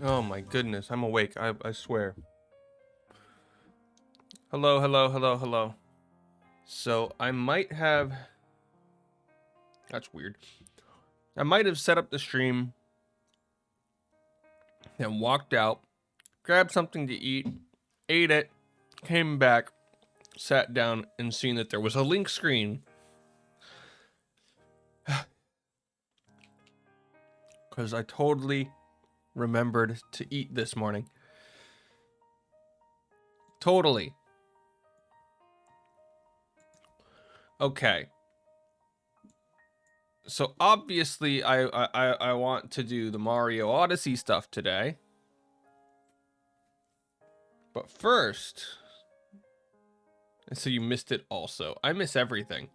Oh my goodness, I'm awake. I swear. Hello, hello, hello, hello. So I might have. That's weird. I might have set up the stream, then walked out, grabbed something to eat, ate it, came back, sat down, and seen that there was a link screen. Because I totally remembered to eat this morning. Totally. Okay. So obviously I want to do the Mario Odyssey stuff today. But first, and so you missed it also. I miss everything.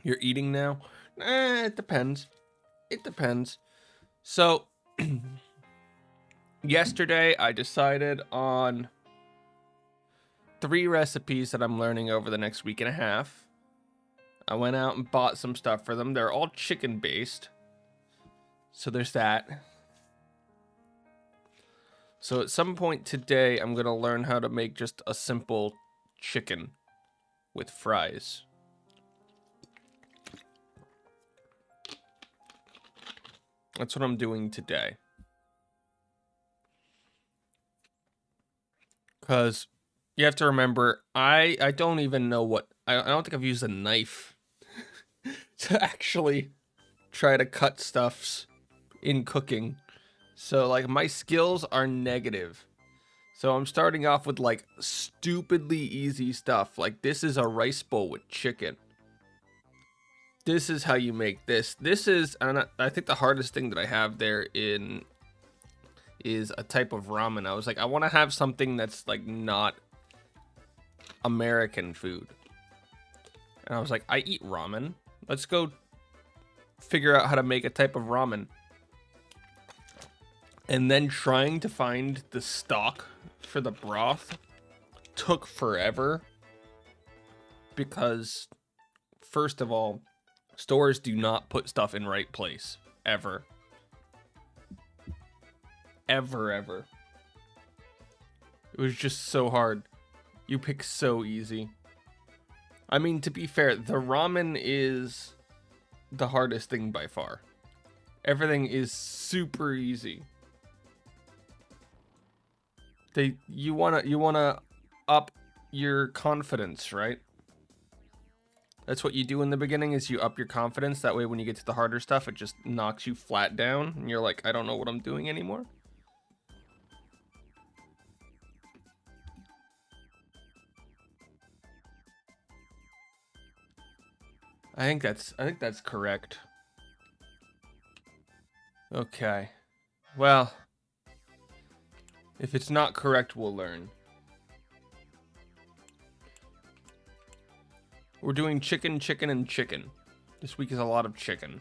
You're eating now? It depends. It depends. So yesterday I decided on 3 recipes that I'm learning over the next week and a half. I went out and bought some stuff for them. They're all chicken based. So there's that. So at some point today, I'm going to learn how to make just a simple chicken with fries. That's what I'm doing today. Because you have to remember, I don't even know what... I don't think I've used a knife to actually try to cut stuffs in cooking. So, like, my skills are negative. So I'm starting off with, like, stupidly easy stuff. Like, this is a rice bowl with chicken. This is how you make this. This is, and I think the hardest thing that I have there in is a type of ramen. I was like, I want to have something that's, like, not American food. And I was like, I eat ramen. Let's go figure out how to make a type of ramen. And then trying to find the stock for the broth took forever. Because, first of all, stores do not put stuff in right place. Ever. Ever. It was just so hard. You pick so easy. I mean, to be fair, the ramen is the hardest thing by far. Everything is super easy. You wanna up your confidence, right? That's what you do in the beginning, is you up your confidence. That way when you get to the harder stuff, it just knocks you flat down and you're like, I don't know what I'm doing anymore. I think that's correct. Okay. Well, if it's not correct, we'll learn. We're doing chicken, chicken, and chicken. This week is a lot of chicken.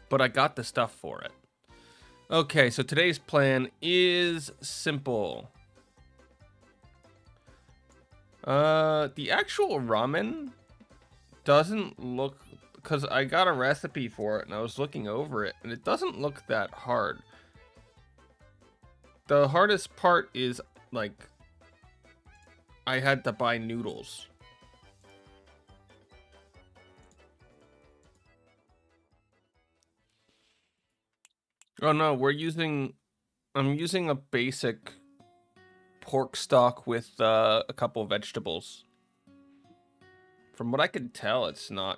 But I got the stuff for it. Okay, so today's plan is simple. The actual ramen doesn't look... Because I got a recipe for it and I was looking over it, and it doesn't look that hard. The hardest part is, like, I had to buy noodles. Oh no, I'm using a basic pork stock with a couple of vegetables. From what I can tell, it's not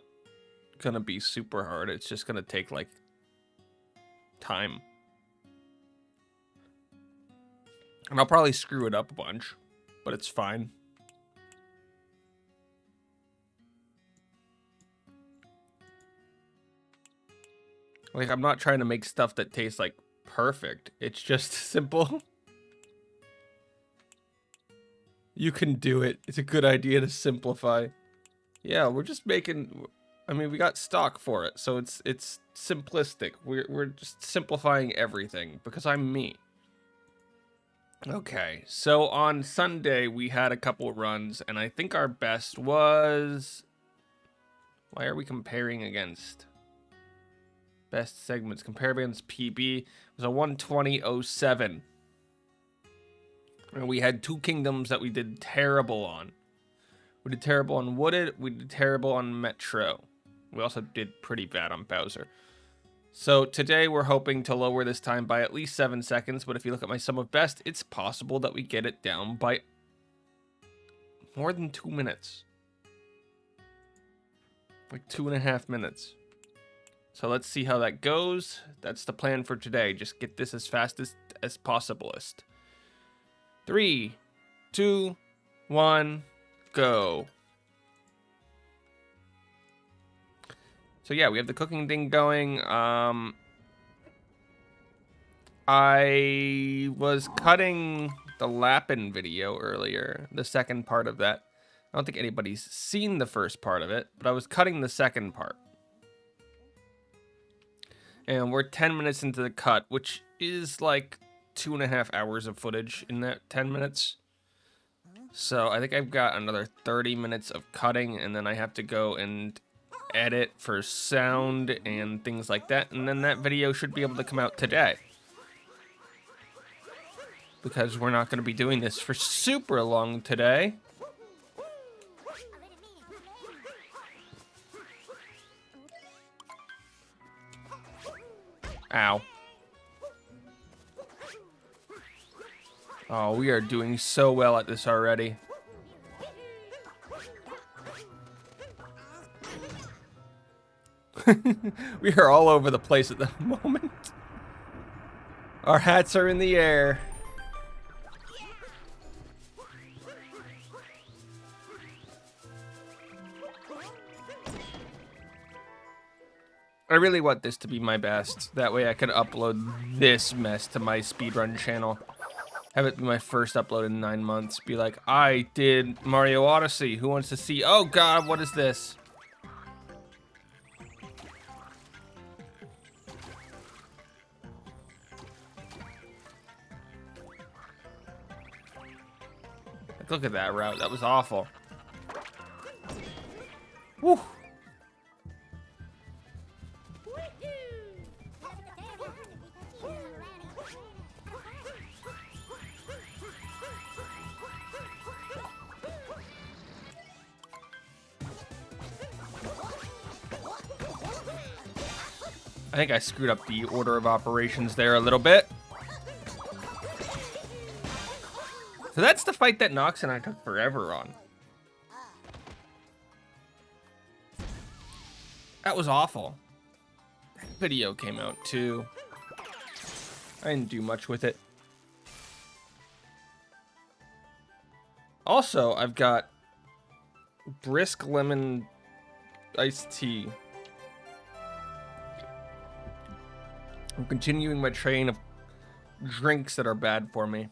gonna be super hard. It's just gonna take, like, time. And I'll probably screw it up a bunch, but it's fine. Like, I'm not trying to make stuff that tastes, like, perfect. It's just simple. You can do it. It's a good idea to simplify. Yeah, we're just making... I mean, we got stock for it, so it's simplistic. We're just simplifying everything, because I'm me. Okay, so on Sunday, we had a couple runs, and I think our best was... Why are we comparing against? Best segments. Comparables PB was a 120.07. And we had 2 kingdoms that we did terrible on. We did terrible on Wooded. We did terrible on Metro. We also did pretty bad on Bowser. So today we're hoping to lower this time by at least 7 seconds. But if you look at my sum of best, it's possible that we get it down by more than 2 minutes. Like 2.5 minutes. So let's see how that goes. That's the plan for today. Just get this as fast as possiblest. 3, 2, 1, go. So yeah, we have the cooking thing going. I was cutting the Lappin video earlier, the second part of that. I don't think anybody's seen the first part of it, but I was cutting the second part. And we're 10 minutes into the cut, which is like 2.5 hours of footage in that 10 minutes. So I think I've got another 30 minutes of cutting, and then I have to go and edit for sound and things like that. And then that video should be able to come out today. Because we're not going to be doing this for super long today. Ow. Oh, we are doing so well at this already. We are all over the place at the moment. Our hats are in the air. I really want this to be my best. That way I can upload this mess to my speedrun channel. Have it be my first upload in 9 months. Be like, I did Mario Odyssey. Who wants to see? Oh God, what is this? Look at that route. That was awful. Woo. I think I screwed up the order of operations there a little bit. So that's the fight that Nox and I took forever on. That was awful. Video came out too. I didn't do much with it. Also, I've got brisk lemon iced tea. I'm continuing my train of drinks that are bad for me.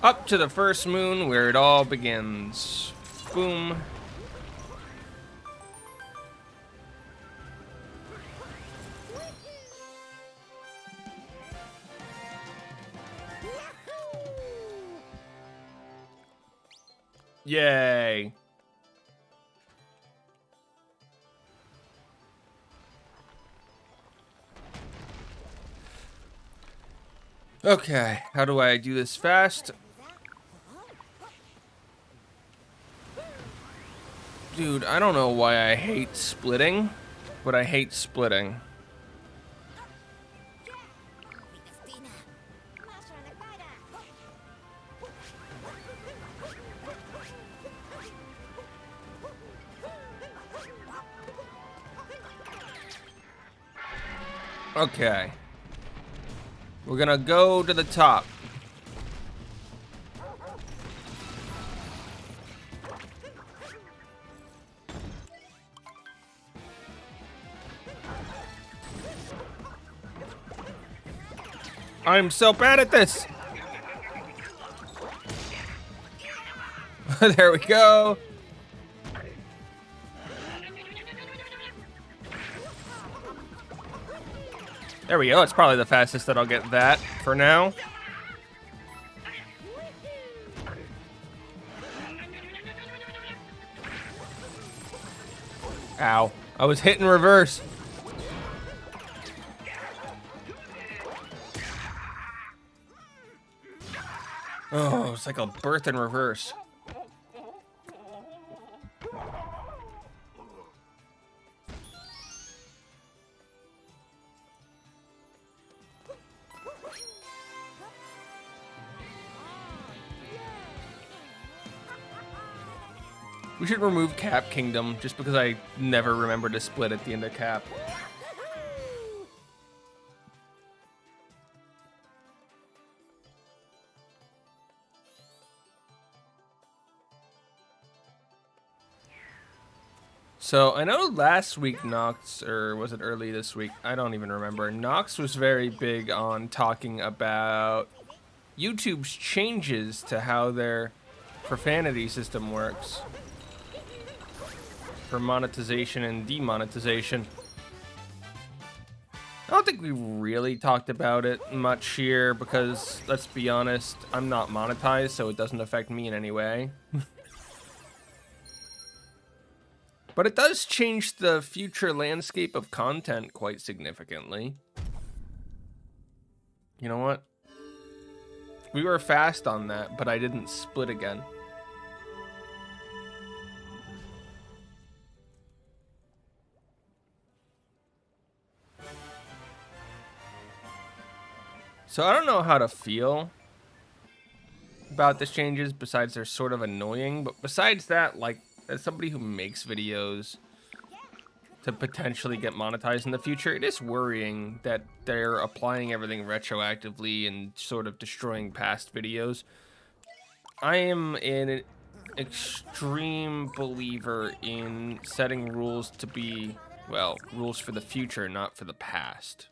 Up to the first moon where it all begins. Boom. Yay. Okay, how do I do this fast? Dude, I don't know why I hate splitting, but I hate splitting. Okay. We're gonna go to the top. I'm so bad at this. There we go. There we go. It's probably the fastest that I'll get that for now. Ow. I was hit in reverse. Oh, it's like a birth in reverse. We should remove Cap Kingdom just because I never remember to split at the end of Cap. So I know last week Nox, or was it early this week? I don't even remember. Nox was very big on talking about YouTube's changes to how their profanity system works for monetization and demonetization. I don't think we really talked about it much here because, let's be honest, I'm not monetized, so it doesn't affect me in any way. But it does change the future landscape of content quite significantly. You know what? We were fast on that, but I didn't split again. So I don't know how to feel about the changes, besides they're sort of annoying. But besides that, like, as somebody who makes videos to potentially get monetized in the future, it is worrying that they're applying everything retroactively and sort of destroying past videos. I am an extreme believer in setting rules to be, well, rules for the future, not for the past.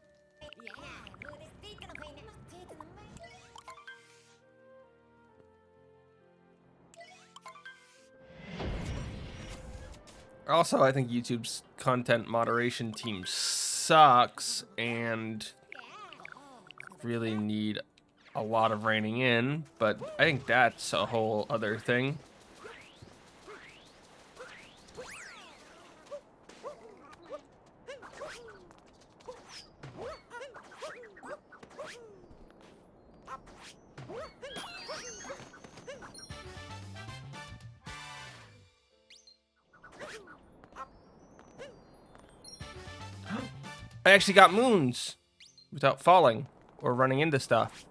Also, I think YouTube's content moderation team sucks and really need a lot of reining in, but I think that's a whole other thing. I actually got moons without falling or running into stuff.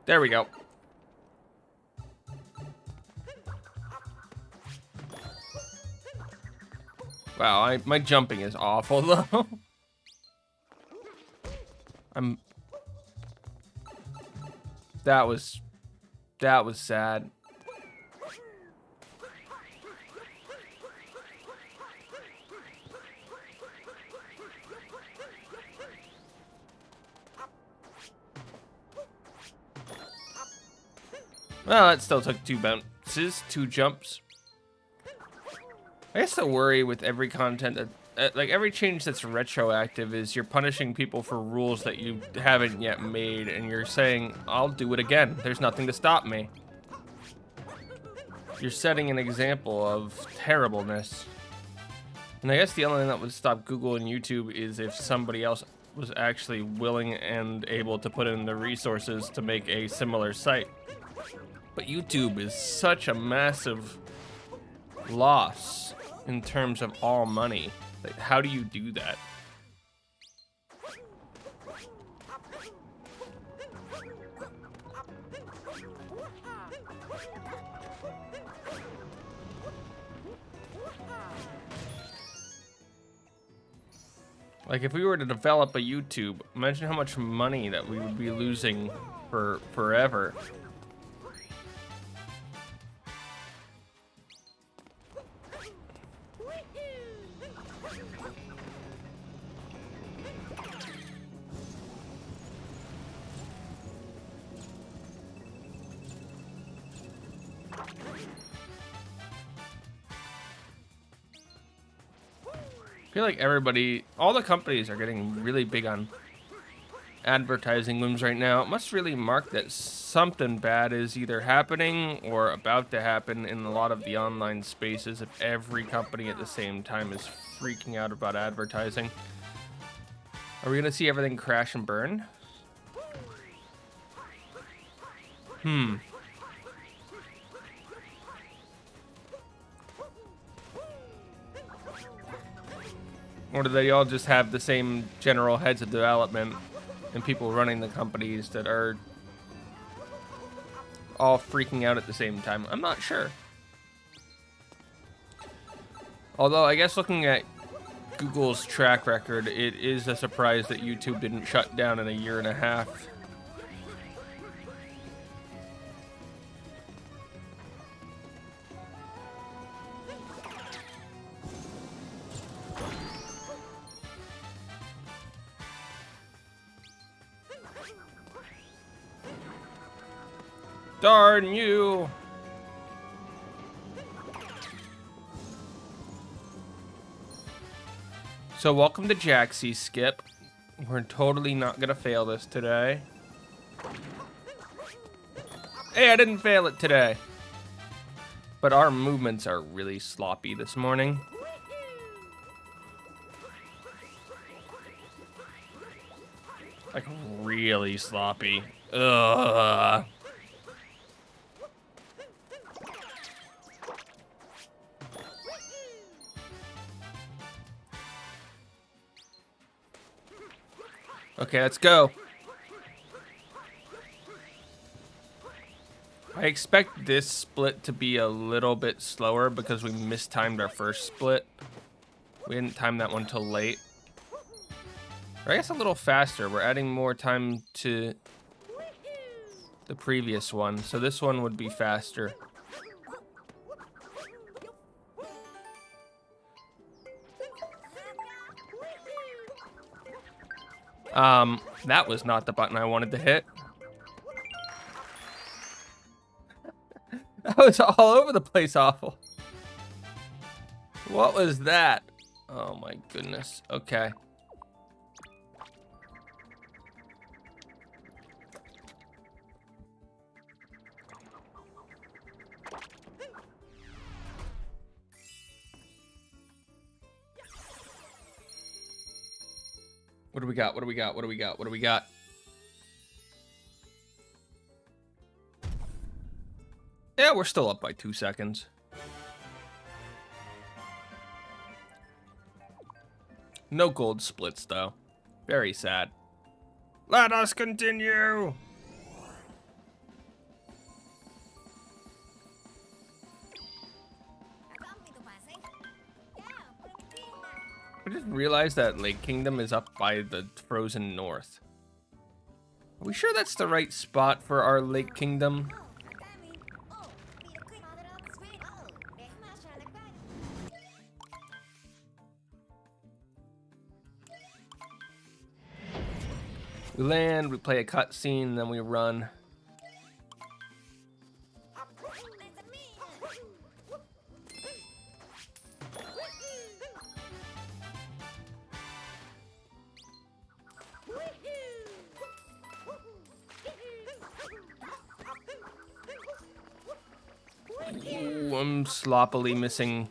There we go. Wow, my jumping is awful though. That was sad. Well, that still took 2 bounces, 2 jumps. I guess the worry with every content that, like every change that's retroactive is you're punishing people for rules that you haven't yet made, and you're saying, I'll do it again. There's nothing to stop me. You're setting an example of terribleness. And I guess the only thing that would stop Google and YouTube is if somebody else was actually willing and able to put in the resources to make a similar site. But YouTube is such a massive loss in terms of all money. Like, how do you do that? Like, if we were to develop a YouTube, imagine how much money that we would be losing for forever. feel like everybody, all the companies are getting really big on advertising looms right now. It must really mark that something bad is either happening or about to happen in a lot of the online spaces if every company at the same time is freaking out about advertising. Are we gonna see everything crash and burn? Or do they all just have the same general heads of development and people running the companies that are all freaking out at the same time? I'm not sure. Although, I guess looking at Google's track record, it is a surprise that YouTube didn't shut down in a year and a half. Darn you! So welcome to Jaxie, Skip. We're totally not gonna fail this today. Hey, I didn't fail it today. But our movements are really sloppy this morning. Like, really sloppy. Ugh. Okay, let's go. I expect this split to be a little bit slower because we mistimed our first split. We didn't time that one till late. Or I guess a little faster. We're adding more time to the previous one, so this one would be faster. That was not the button I wanted to hit. That was all over the place awful. What was that? Oh my goodness. Okay. What do we got? What do we got? What do we got? What do we got? Yeah, we're still up by 2 seconds. No gold splits, though. Very sad. Let us continue! I just realized that Lake Kingdom is up by the Frozen North. Are we sure that's the right spot for our Lake Kingdom? We land, we play a cutscene, then we run. Ooh, I'm sloppily missing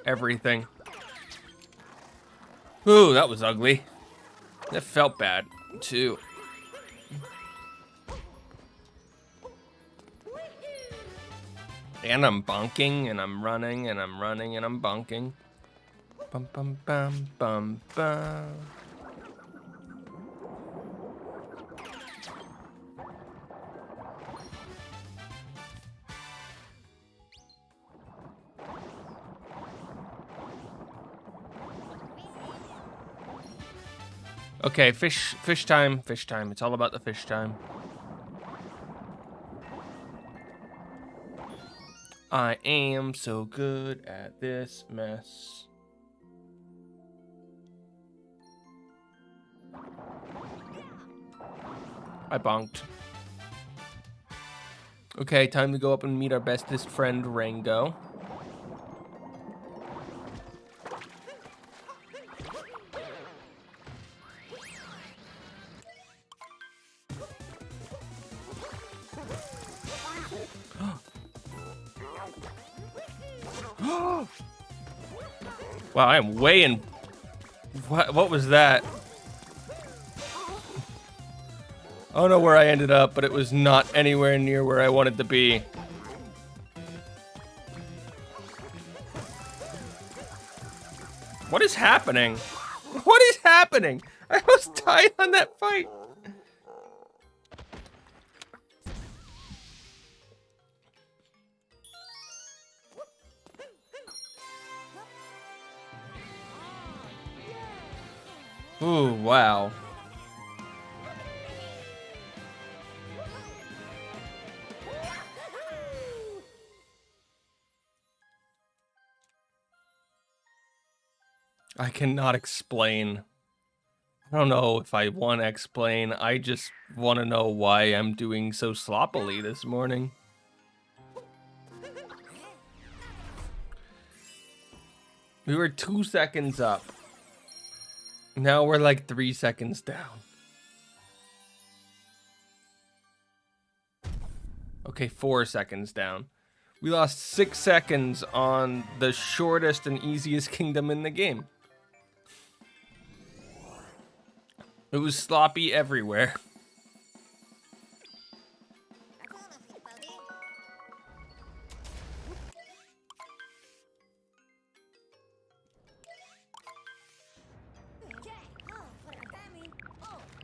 everything. Ooh, that was ugly. That felt bad, too. And I'm bonking, and I'm running, and I'm running, and I'm bonking. Bum bum bum bum bum. Okay, fish time, fish time. It's all about the fish time. I am so good at this mess. I bonked. Okay, time to go up and meet our bestest friend, Rango. Wow, I am way in. What was that? I don't know where I ended up, but it was not anywhere near where I wanted to be. What is happening? What is happening? I almost died on that fight. Ooh, wow. I cannot explain. I don't know if I want to explain. I just want to know why I'm doing so sloppily this morning. We were 2 seconds up. Now we're like 3 seconds down. Okay, 4 seconds down. We lost 6 seconds on the shortest and easiest kingdom in the game. It was sloppy everywhere.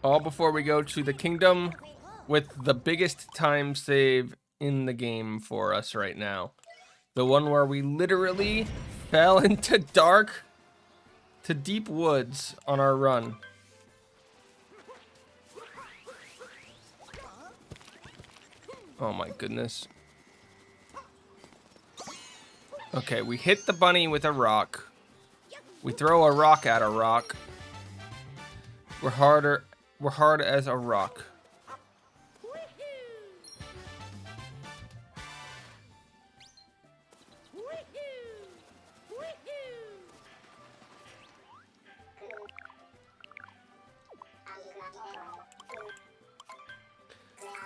All before we go to the kingdom with the biggest time save in the game for us right now. The one where we literally fell into deep woods on our run. Oh my goodness. Okay, we hit the bunny with a rock. We throw a rock at a rock. We're hard as a rock.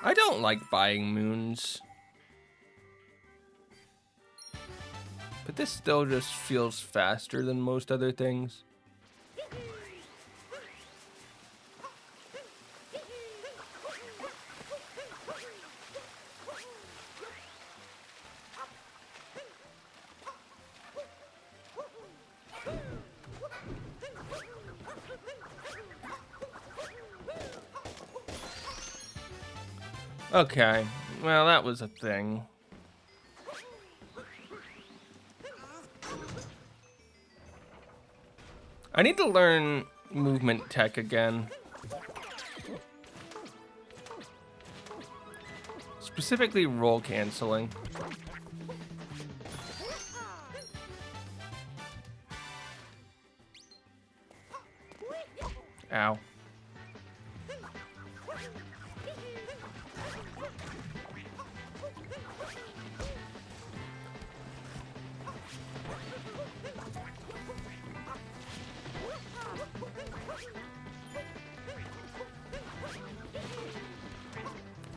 I don't like buying moons. But this still just feels faster than most other things. Okay, well, that was a thing. I need to learn movement tech again. Specifically roll canceling. Ow.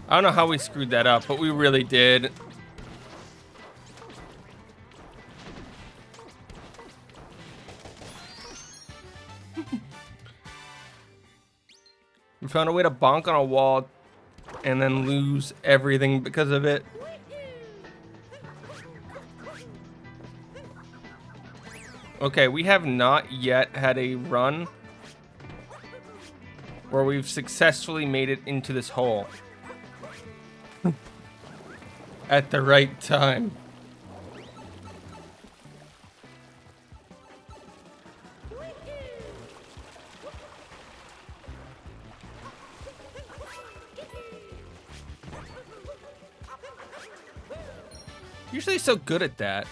I don't know how we screwed that up, but we really did. We found a way to bonk on a wall and then lose everything because of it. Okay, we have not yet had a run where we've successfully made it into this hole at the right time. Usually so good at that.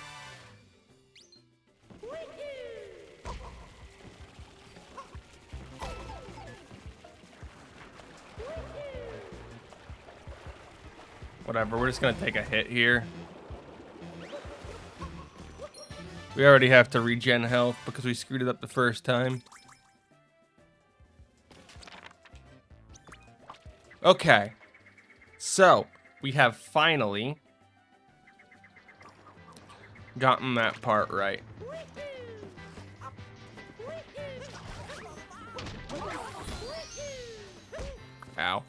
Whatever, we're just gonna take a hit here. We already have to regen health because we screwed it up the first time. Okay, so we have finally gotten that part right. Ow.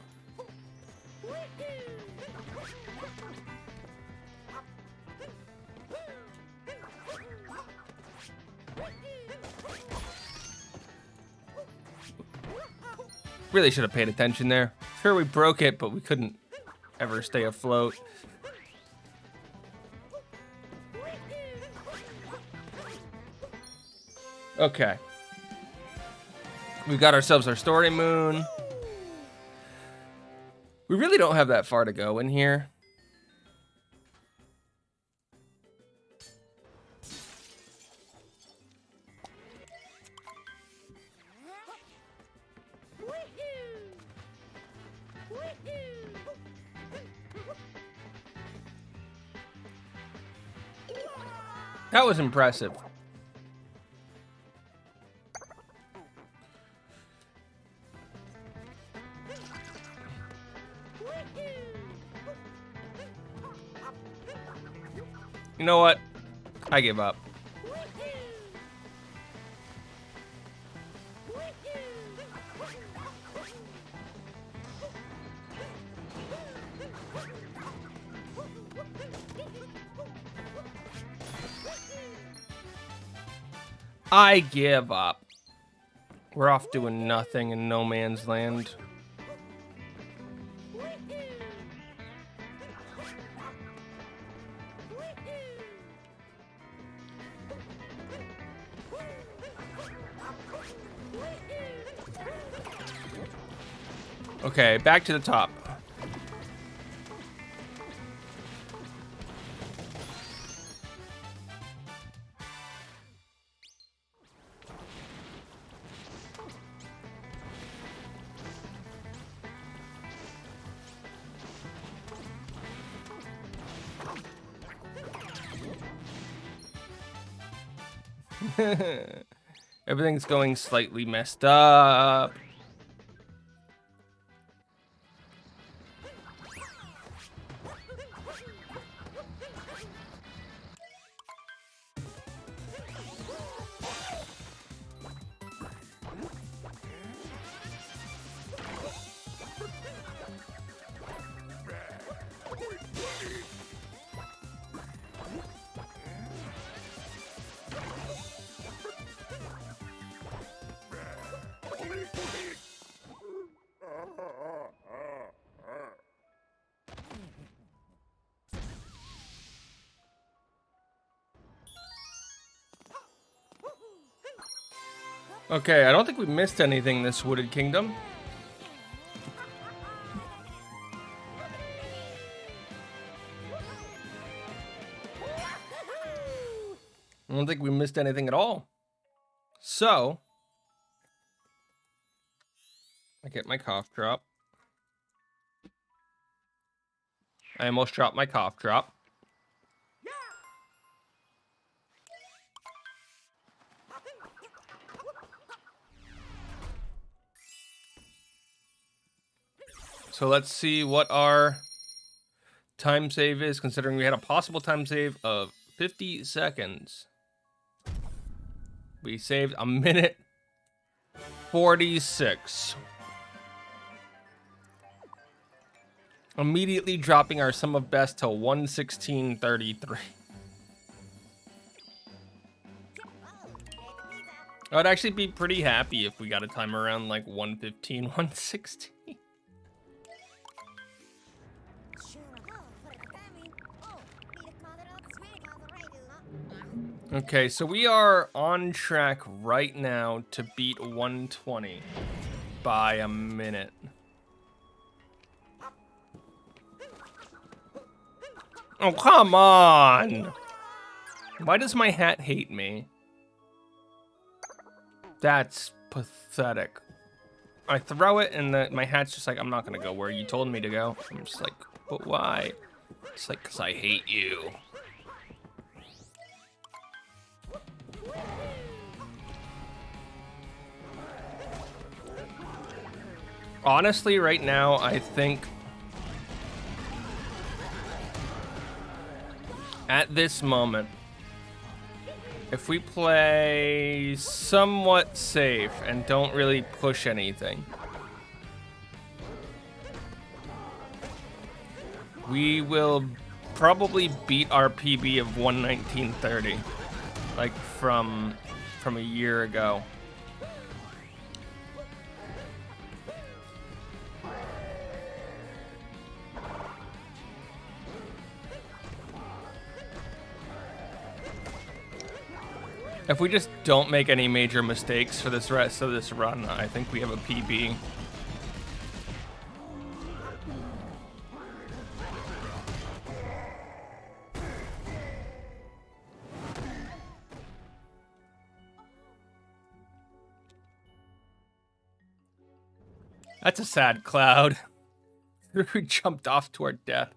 Really should have paid attention there. Sure, we broke it, but we couldn't ever stay afloat. Okay. We've got ourselves our story moon. We really don't have that far to go in here. That was impressive. You know what? I give up. I give up. We're off doing nothing in no man's land. Okay, back to the top. Everything's going slightly messed up. Okay, I don't think we missed anything this Wooded Kingdom. I don't think we missed anything at all. So, I get my cough drop. I almost dropped my cough drop. So let's see what our time save is, considering we had a possible time save of 50 seconds. We saved a minute 46. Immediately dropping our sum of best to 116.33. I'd actually be pretty happy if we got a time around like 115, 116. Okay, so we are on track right now to beat 120 by a minute. Oh, come on! Why does my hat hate me? That's pathetic. I throw it and my hat's just like, I'm not gonna go where you told me to go. I'm just like, but why? It's like, 'cause I hate you. Honestly, right now, I think at this moment, If we play somewhat safe and don't really push anything, we will probably beat our PB of 119.30, like from a year ago. If we just don't make any major mistakes for this rest of this run, I think we have a PB. That's a sad cloud. We jumped off to our death.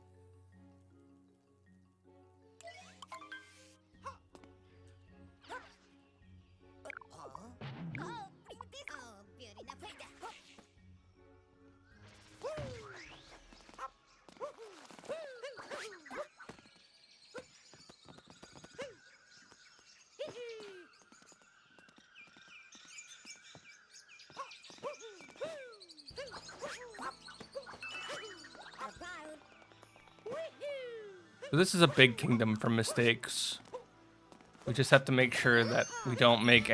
So this is a big kingdom for mistakes. We just have to make sure that we don't make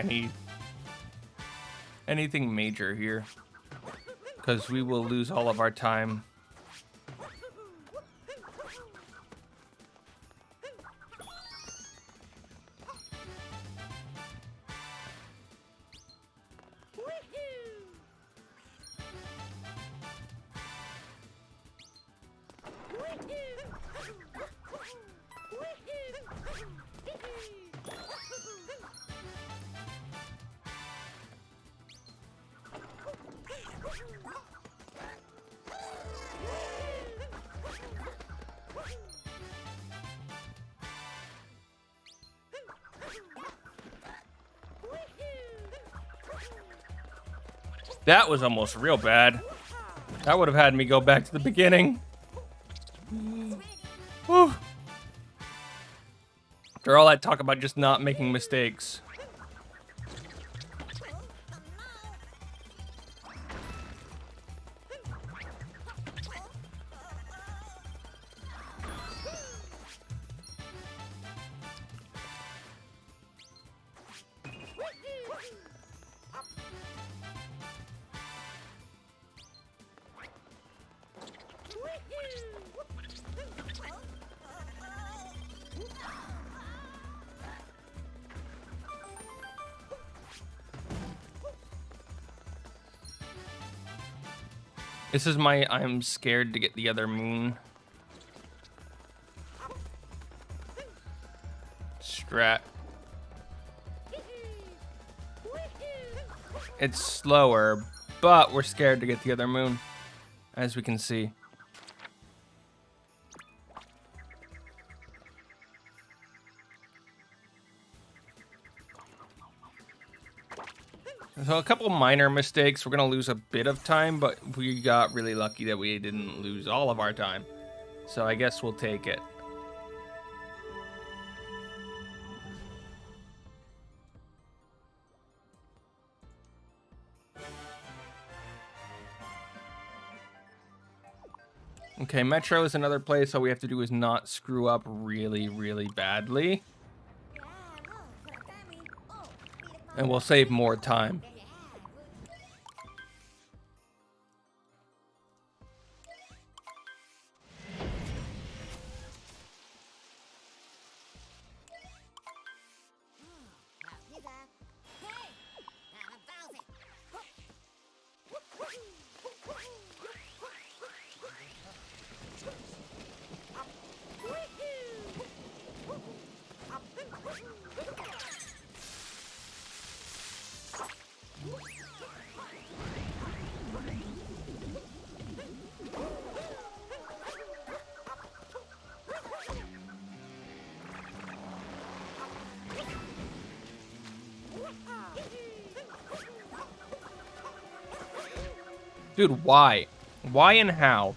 anything major here, because we will lose all of our time. That was almost real bad. That would have had me go back to the beginning. Whew. After all that talk about just not making mistakes. This is my I'm scared to get the other moon strat. It's slower, but we're scared to get the other moon, as we can see. So a couple minor mistakes. We're going to lose a bit of time, but we got really lucky that we didn't lose all of our time. So I guess we'll take it. Okay, Metro is another place. All we have to do is not screw up really, really badly. And we'll save more time. Dude, why? Why and how?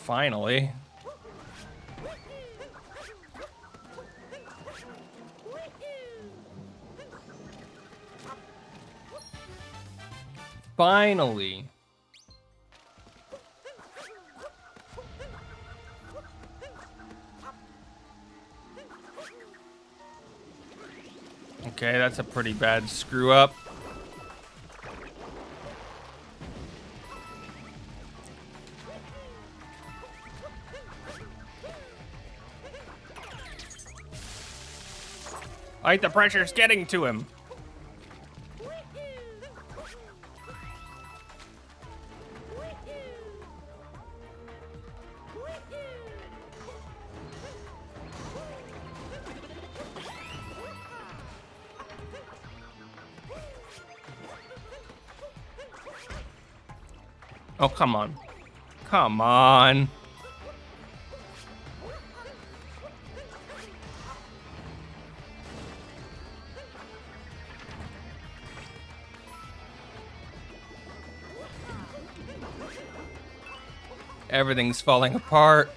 Finally. Finally. Okay, that's a pretty bad screw up. Like the pressure's getting to him. Oh, come on. Come on. Everything's falling apart.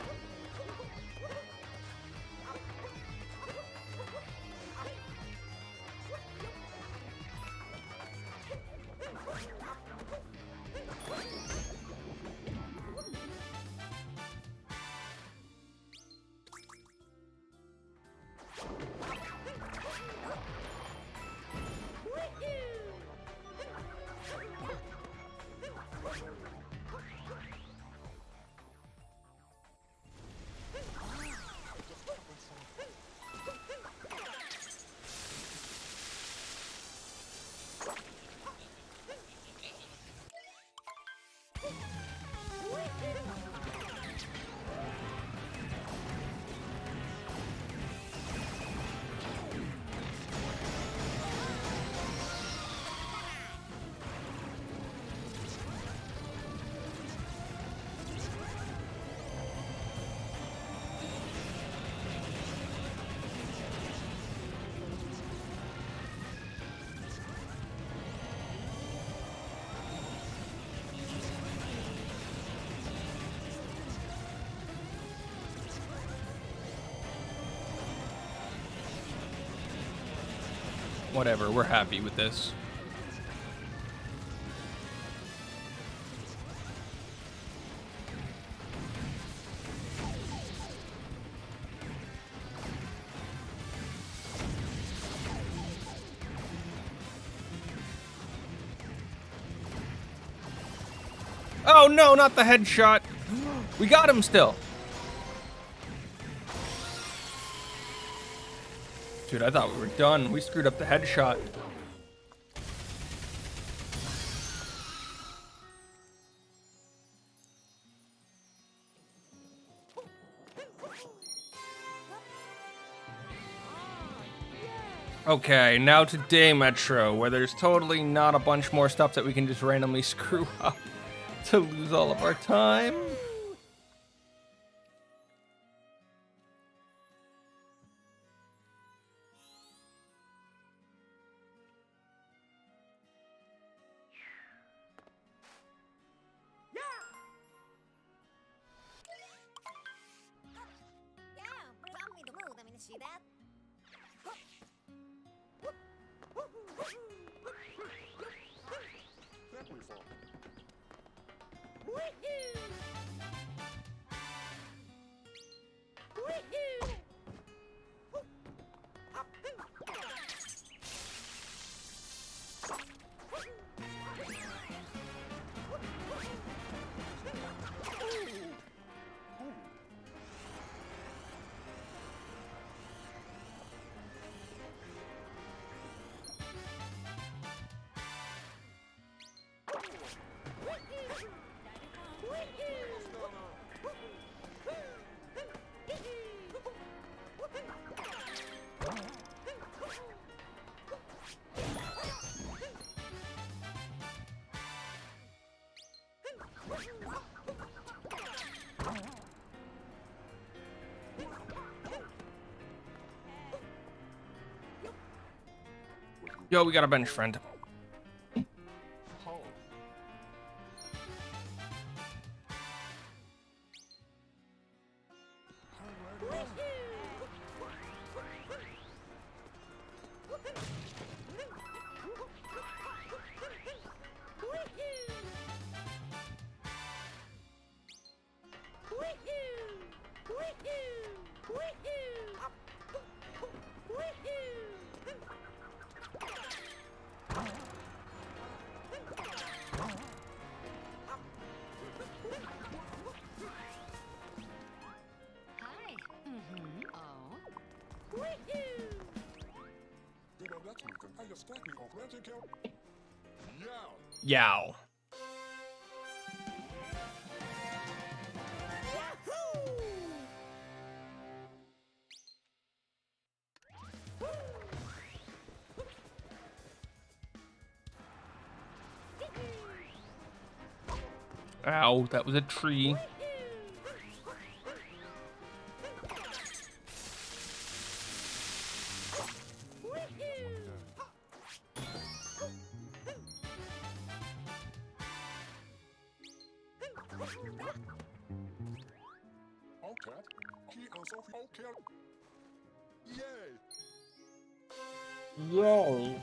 Whatever, we're happy with this. Oh no, not the headshot. We got him still. Dude, I thought we were done. We screwed up the headshot. Okay, now to Day Metro, where there's totally not a bunch more stuff that we can just randomly screw up to lose all of our time. See that? Yo, we got a bench friend. Yow. Ow, that was a tree. Yay.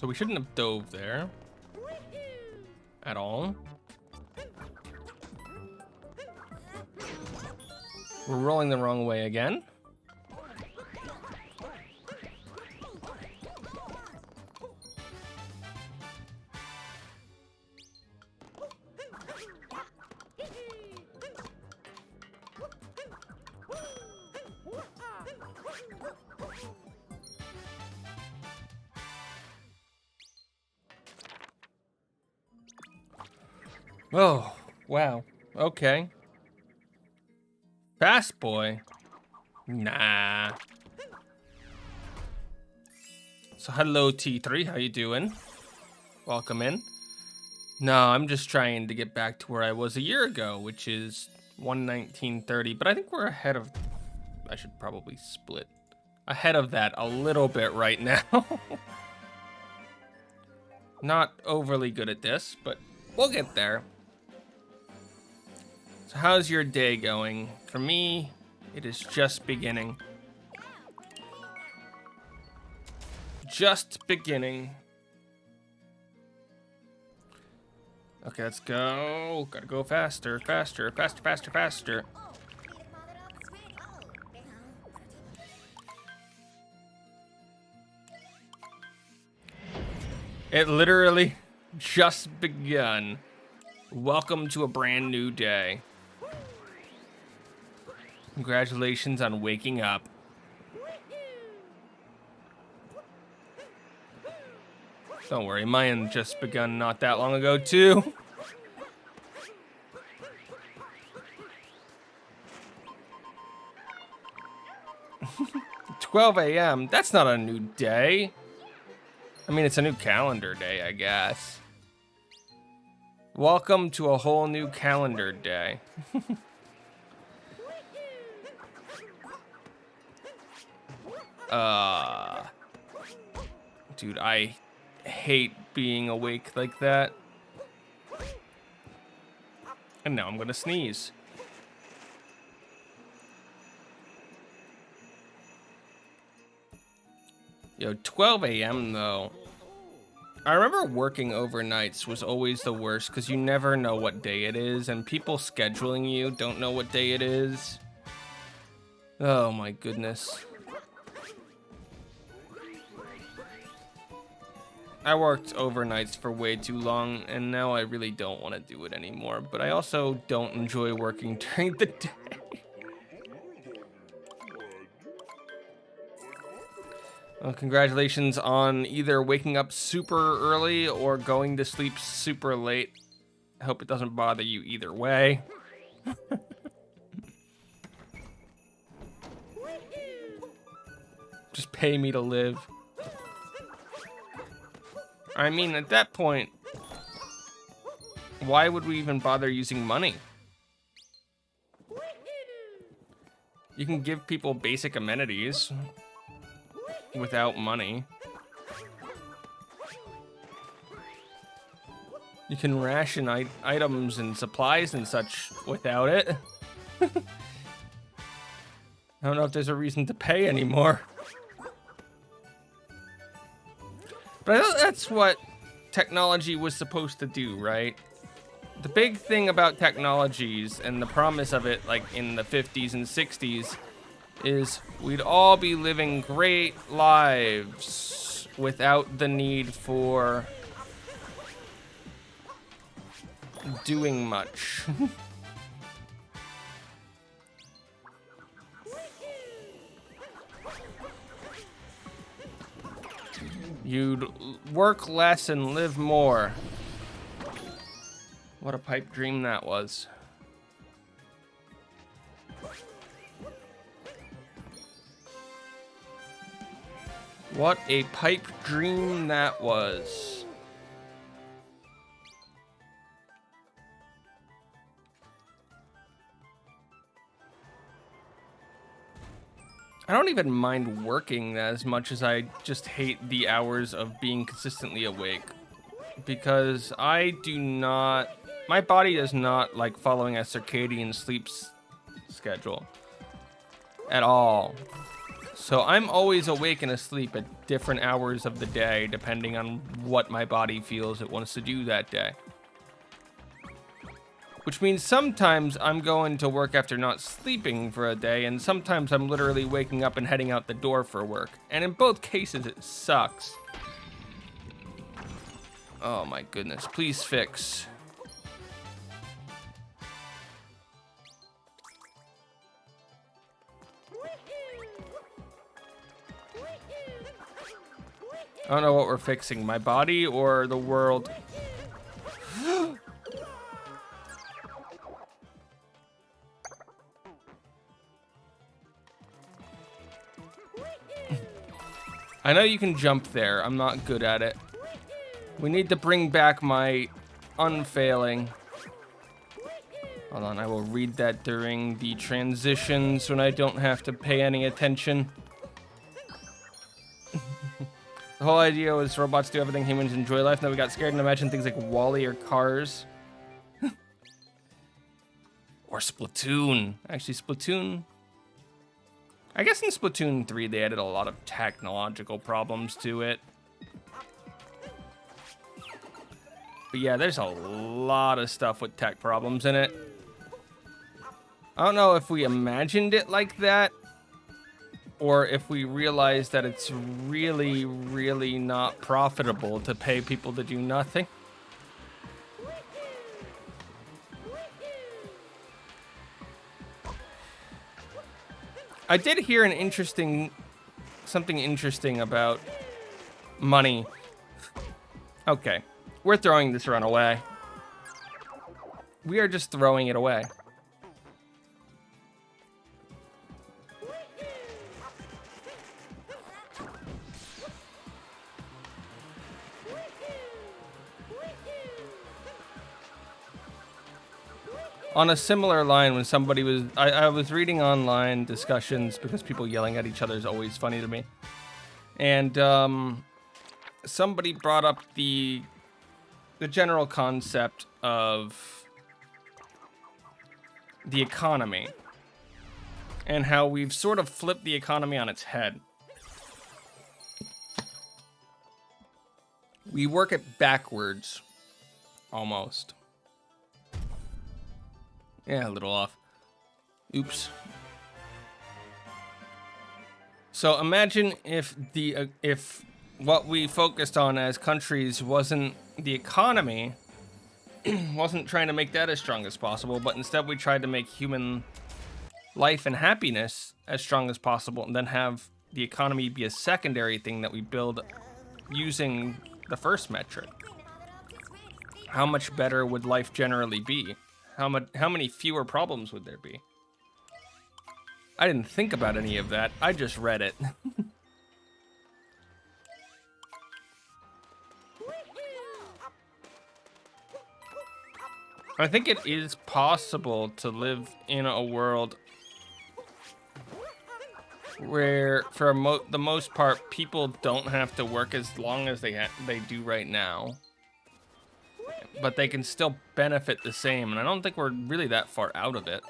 So we shouldn't have dove there at all. We're rolling the wrong way again. Oh, wow. Okay. Fast boy. Nah. So hello T3, how you doing? Welcome in. No, I'm just trying to get back to where I was a year ago, which is 119.30, but I think we're ahead of... I should probably split. Ahead of that a little bit right now. Not overly good at this, but we'll get there. So how's your day going? For me, it is just beginning. Just beginning. Okay, let's go. Gotta go faster, faster, faster, faster, faster. It literally just begun. Welcome to a brand new day. Congratulations on waking up. Don't worry, mine just begun not that long ago too. $12 a.m. That's not a new day. I mean, it's a new calendar day, I guess. Welcome to a whole new calendar day. Dude, I hate being awake like that. And now I'm gonna sneeze. Yo, 12 a.m. though. I remember working overnights was always the worst because you never know what day it is, and people scheduling you don't know what day it is. Oh my goodness. I worked overnights for way too long, and now I really don't want to do it anymore. But I also don't enjoy working during the day. Well, congratulations on either waking up super early or going to sleep super late. I hope it doesn't bother you either way. Just pay me to live. I mean, at that point, why would we even bother using money? You can give people basic amenities without money. You can ration items and supplies and such without it. I don't know if there's a reason to pay anymore. But I thought that's what technology was supposed to do, right? The big thing about technologies and the promise of it, like in the 50s and 60s, is we'd all be living great lives without the need for doing much. You'd work less and live more. What a pipe dream that was. What a pipe dream that was. I don't even mind working as much as I just hate the hours of being consistently awake. Because I do not... My body does not like following a circadian sleep schedule. At all. So I'm always awake and asleep at different hours of the day, depending on what my body feels it wants to do that day. Which means sometimes I'm going to work after not sleeping for a day, and sometimes I'm literally waking up and heading out the door for work. And in both cases, it sucks. Oh my goodness, please fix. I don't know what we're fixing, my body or the world. I know you can jump there. I'm not good at it. We need to bring back my unfailing. Hold on, I will read that during the transitions when I don't have to pay any attention. The whole idea was robots do everything humans enjoy life. Now we got scared and imagined things like WALL-E or Cars. Or Splatoon. Actually, Splatoon... I guess in Splatoon 3 they added a lot of technological problems to it. But yeah, there's a lot of stuff with tech problems in it. I don't know if we imagined it like that, or if we realized that it's really, really not profitable to pay people to do nothing. I did hear something interesting about money. Okay, we're throwing this run away. We are just throwing it away. On a similar line, when somebody was... I was reading online discussions, because people yelling at each other is always funny to me. And somebody brought up the general concept of the economy. And how we've sort of flipped the economy on its head. We work it backwards, almost. Yeah, a little off. Oops. So imagine if what we focused on as countries wasn't the economy, wasn't trying to make that as strong as possible, but instead we tried to make human life and happiness as strong as possible, and then have the economy be a secondary thing that we build using the first metric. How much better would life generally be? How many fewer problems would there be? I didn't think about any of that. I just read it. I think it is possible to live in a world where, for the most part, people don't have to work as long as they do right now, but they can still benefit the same. And I don't think we're really that far out of it.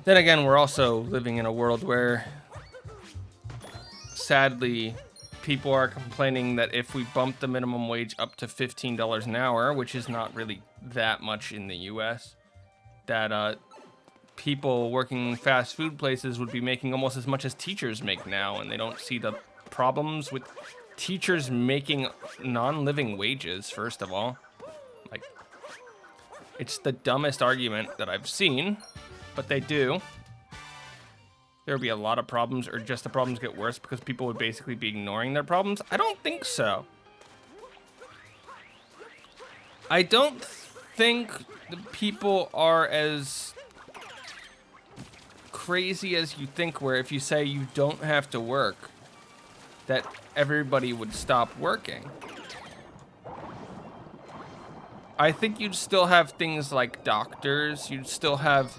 Then again, we're also living in a world where, sadly, people are complaining that if we bump the minimum wage up to $15 an hour, which is not really that much in the US, that people working fast food places would be making almost as much as teachers make now, and they don't see the problems with teachers making non-living wages. First of all, like, it's the dumbest argument that I've seen, but they do. There would be a lot of problems, or just the problems get worse because people would basically be ignoring their problems. I don't think so. I don't think the people are as crazy as you think, where if you say you don't have to work, that everybody would stop working. I think you'd still have things like doctors, you'd still have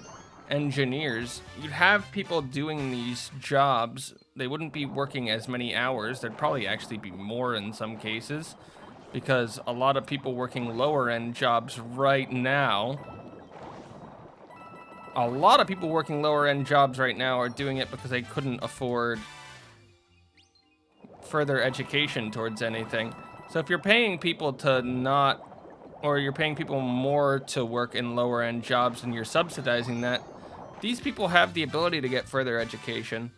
engineers, you'd have people doing these jobs. They wouldn't be working as many hours. There'd probably actually be more in some cases, because a lot of people working lower end jobs right now, are doing it because they couldn't afford further education towards anything. So if you're paying people to not, or you're paying people more to work in lower end jobs and you're subsidizing that, these people have the ability to get further education.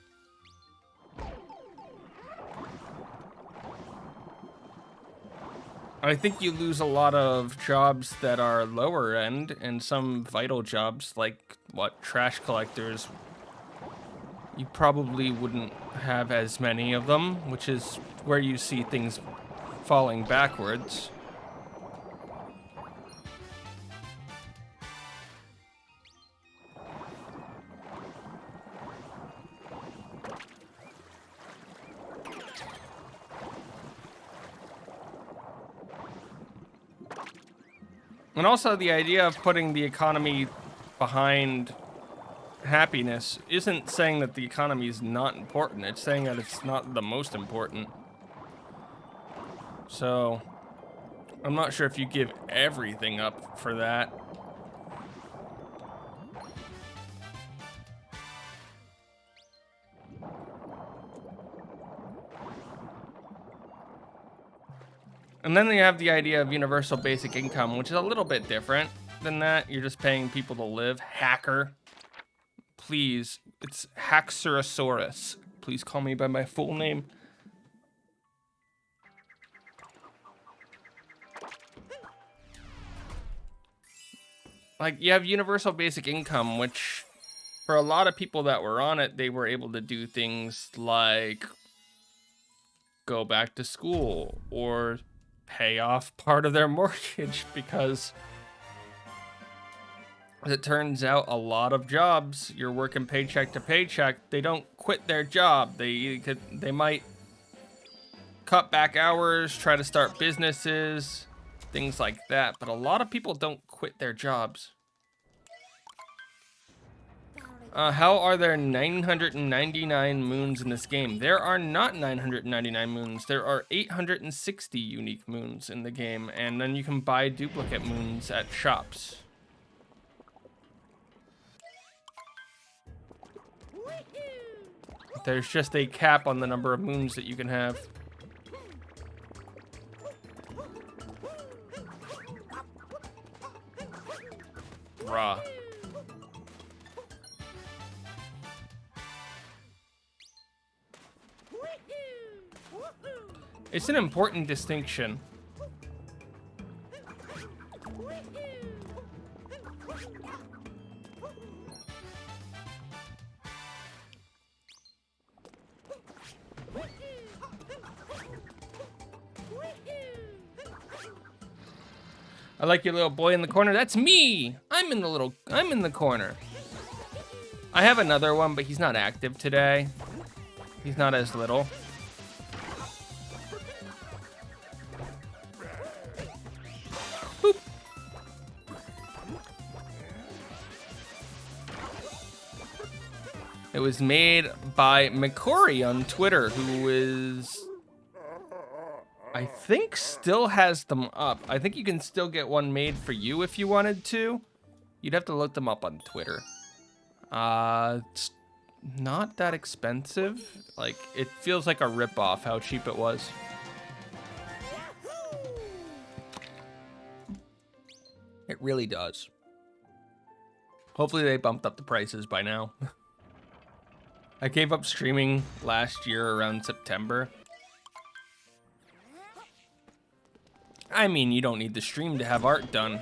I think you lose a lot of jobs that are lower end, and some vital jobs like, trash collectors. You probably wouldn't have as many of them, which is where you see things falling backwards. And also, the idea of putting the economy behind happiness isn't saying that the economy is not important. It's saying that it's not the most important. So, I'm not sure if you give everything up for that. And then you have the idea of universal basic income, which is a little bit different than that. You're just paying people to live. Hacker. Please, it's Haxorosaurus. Please call me by my full name. Like, you have universal basic income, which for a lot of people that were on it, they were able to do things like go back to school or pay off part of their mortgage, because as it turns out, a lot of jobs, you're working paycheck to paycheck, they don't quit their job. They might cut back hours, try to start businesses, things like that, but a lot of people don't quit their jobs. How are there 999 moons in this game? There are not 999 moons. There are 860 unique moons in the game, and then you can buy duplicate moons at shops. There's just a cap on the number of moons that you can have. Bruh. It's an important distinction. I like your little boy in the corner. That's me. I'm in the corner. I have another one, but he's not active today. He's not as little. Boop. It was made by McCory on Twitter, who is, I think, still has them up. I think you can still get one made for you if you wanted to. You'd have to look them up on Twitter. It's not that expensive. Like, it feels like a ripoff how cheap it was. It really does. Hopefully they bumped up the prices by now. I gave up streaming last year around September. I mean, you don't need the stream to have art done.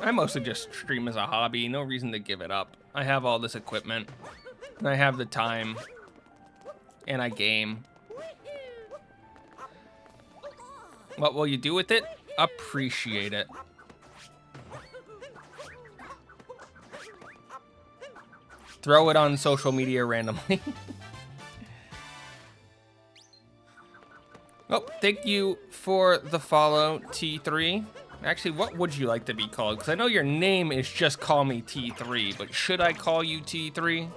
I mostly just stream as a hobby, no reason to give it up. I have all this equipment, and I have the time, and I game. What will you do with it? Appreciate it. Throw it on social media randomly. Oh, thank you for the follow, T3. Actually, what would you like to be called? Because I know your name is just call me T3, but should I call you T3?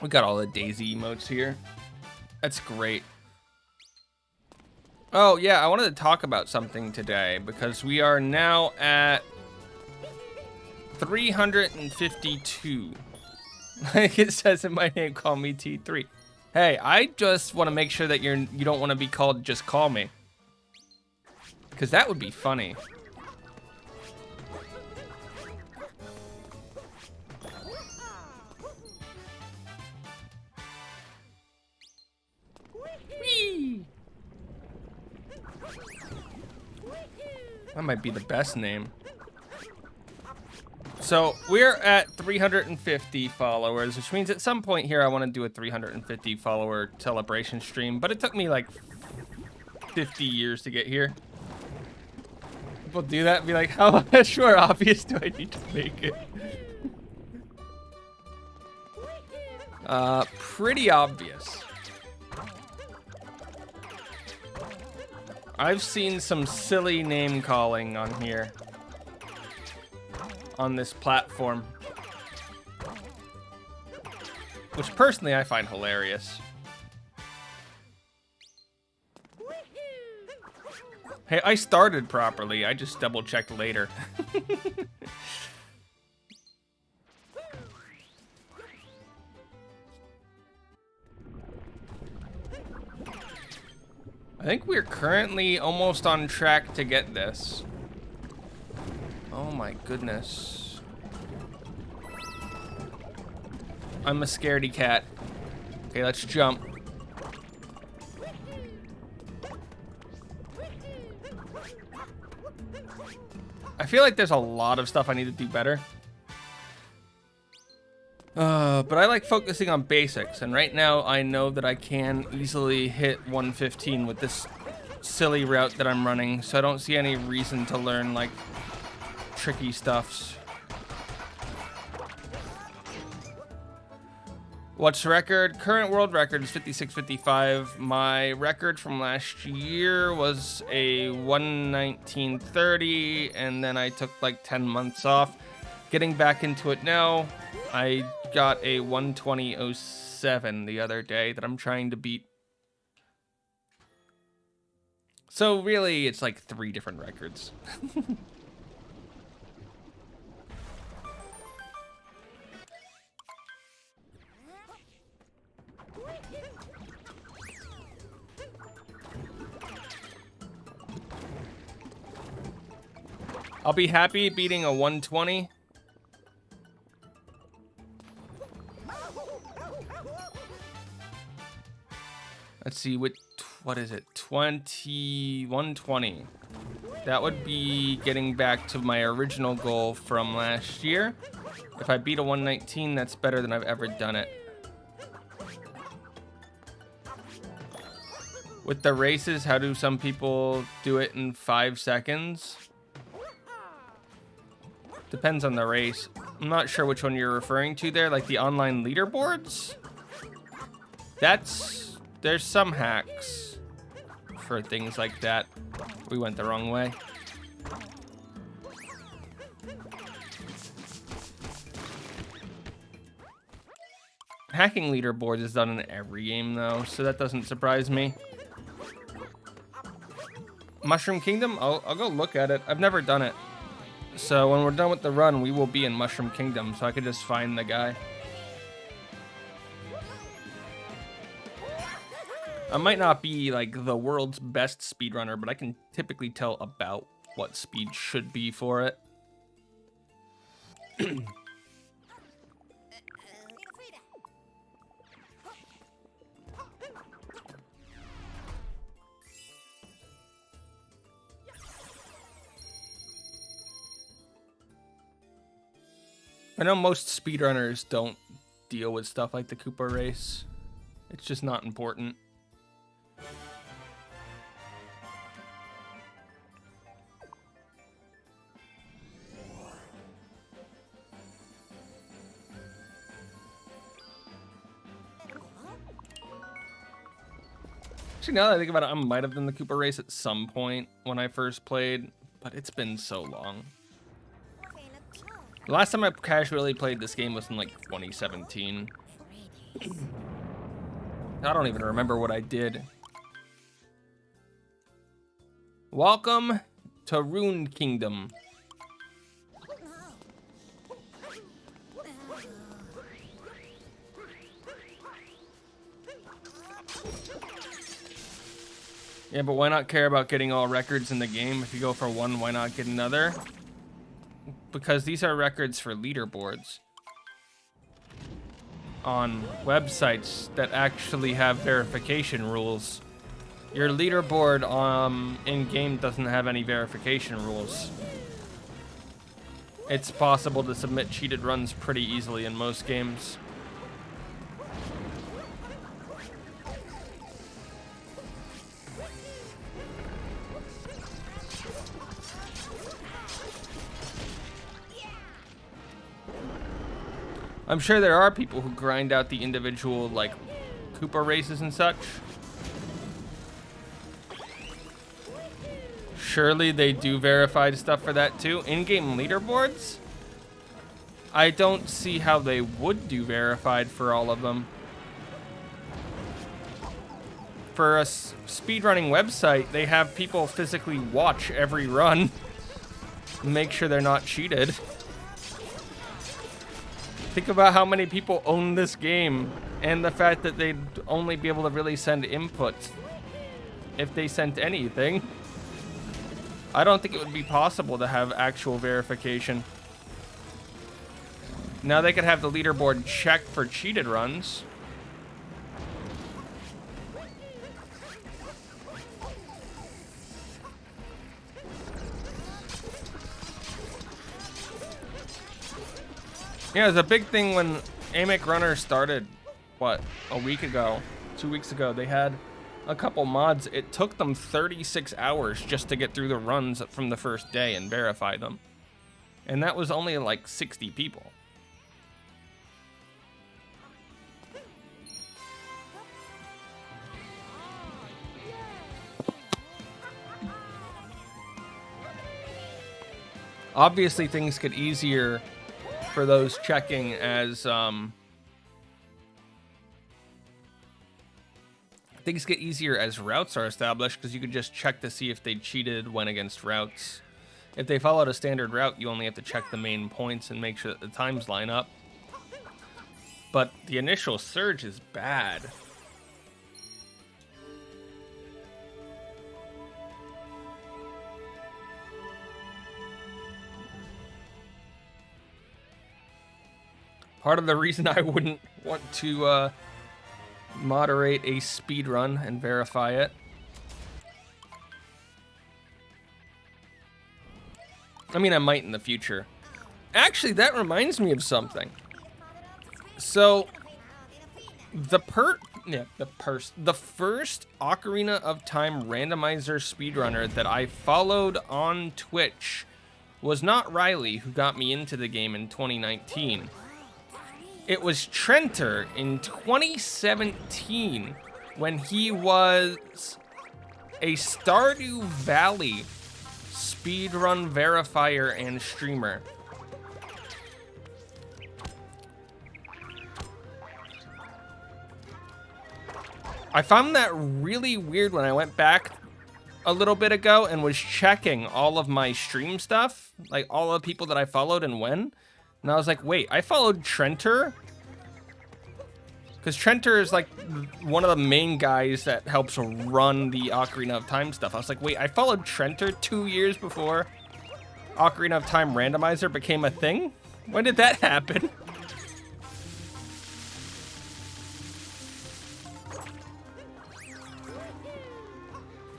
We got all the Daisy emotes here. That's great. Oh, yeah, I wanted to talk about something today because we are now at 352. Like it says in my name, call me T3. Hey, I just want to make sure that you don't want to be called just call me. Because that would be funny. Whee! That might be the best name. So we're at 350 followers, which means at some point here I want to do a 350 follower celebration stream, but it took me like 50 years to get here. People do that and be like, how much more obvious do I need to make it? Pretty obvious. I've seen some silly name calling on here. On this platform. Which personally I find hilarious. Hey, I started properly. I just double checked later. I think we're currently almost on track to get this. Oh my goodness. I'm a scaredy cat. Okay, let's jump. I feel like there's a lot of stuff I need to do better. But I like focusing on basics, and right now I know that I can easily hit 115 with this silly route that I'm running, so I don't see any reason to learn like tricky stuffs. What's record? Current world record is 56.55. My record from last year was a 119.30, and then I took like 10 months off. Getting back into it now, I got a 120.07 the other day that I'm trying to beat. So really, it's like 3 different records. I'll be happy beating a 120. Let's see, what is it? 120. That would be getting back to my original goal from last year. If I beat a 119, that's better than I've ever done it. With the races, how do some people do it in 5 seconds? Depends on the race. I'm not sure which one you're referring to there, like the online leaderboards? There's some hacks for things like that. We went the wrong way. Hacking leaderboards is done in every game though, so that doesn't surprise me. Mushroom Kingdom? I'll go look at it. I've never done it. So when we're done with the run, we will be in Mushroom Kingdom, so I could just find the guy. I might not be like the world's best speedrunner, but I can typically tell about what speed should be for it. I know most speedrunners don't deal with stuff like the Koopa race. It's just not important. Actually, now that I think about it, I might have done the Koopa race at some point when I first played, but it's been so long. The last time I casually played this game was in like 2017. I don't even remember what I did. Welcome to Rune Kingdom. Yeah, but why not care about getting all records in the game? If you go for one, why not get another? Because these are records for leaderboards on websites that actually have verification rules. Your leaderboard in-game doesn't have any verification rules. It's possible to submit cheated runs pretty easily in most games. I'm sure there are people who grind out the individual, like, Koopa races and such. Surely they do verified stuff for that too. In-game leaderboards? I don't see how they would do verified for all of them. For a speedrunning website, they have people physically watch every run. Make sure they're not cheated. Think about how many people own this game and the fact that they'd only be able to really send inputs if they sent anything. I don't think it would be possible to have actual verification. Now they could have the leaderboard check for cheated runs. Yeah, it was a big thing when AMIC Runner started, what, a week ago, 2 weeks ago. They had a couple mods. It took them 36 hours just to get through the runs from the first day and verify them. And that was only like 60 people. Obviously, things get easier for those checking as things get easier as routes are established, because you could just check to see if they cheated when against routes. If they followed a standard route, you only have to check the main points and make sure that the times line up. But the initial surge is bad. Part of the reason I wouldn't want to moderate a speed run and verify it. I mean, I might in the future. Actually, that reminds me of something. So, the first Ocarina of Time randomizer speedrunner that I followed on Twitch was not Riley, who got me into the game in 2019. It was Trenter in 2017 when he was a Stardew Valley speedrun verifier and streamer. I found that really weird when I went back a little bit ago and was checking all of my stream stuff, like all of the people that I followed and when. And I was like, wait, I followed Trenter? Because Trenter is like one of the main guys that helps run the Ocarina of Time stuff. I was like, wait, I followed Trenter 2 years before Ocarina of Time randomizer became a thing? When did that happen?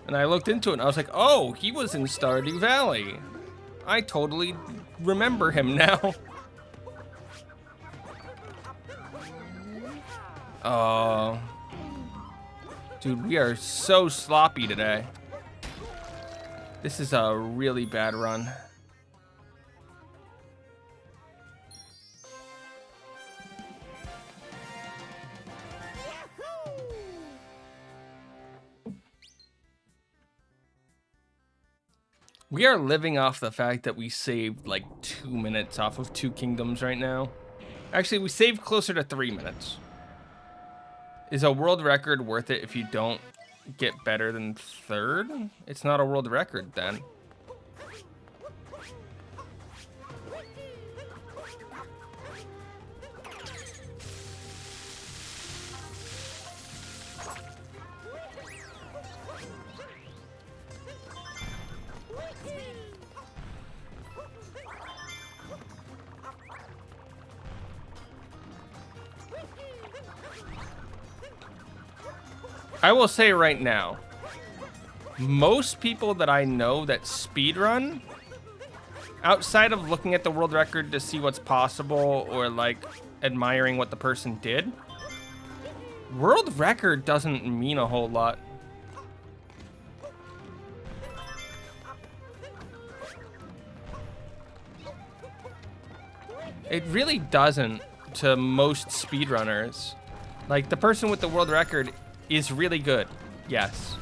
And I looked into it and I was like, oh, he was in Stardew Valley. I totally remember him now. Oh. Dude, we are so sloppy today. This is a really bad run. We are living off the fact that we saved like 2 minutes off of Two Kingdoms right now. Actually, we saved closer to 3 minutes. Is a world record worth it if you don't get better than third? It's not a world record then. I will say right now, most people that I know that speedrun, outside of looking at the world record to see what's possible or like admiring what the person did, world record doesn't mean a whole lot. It really doesn't to most speedrunners. Like, the person with the world record is really good, yes.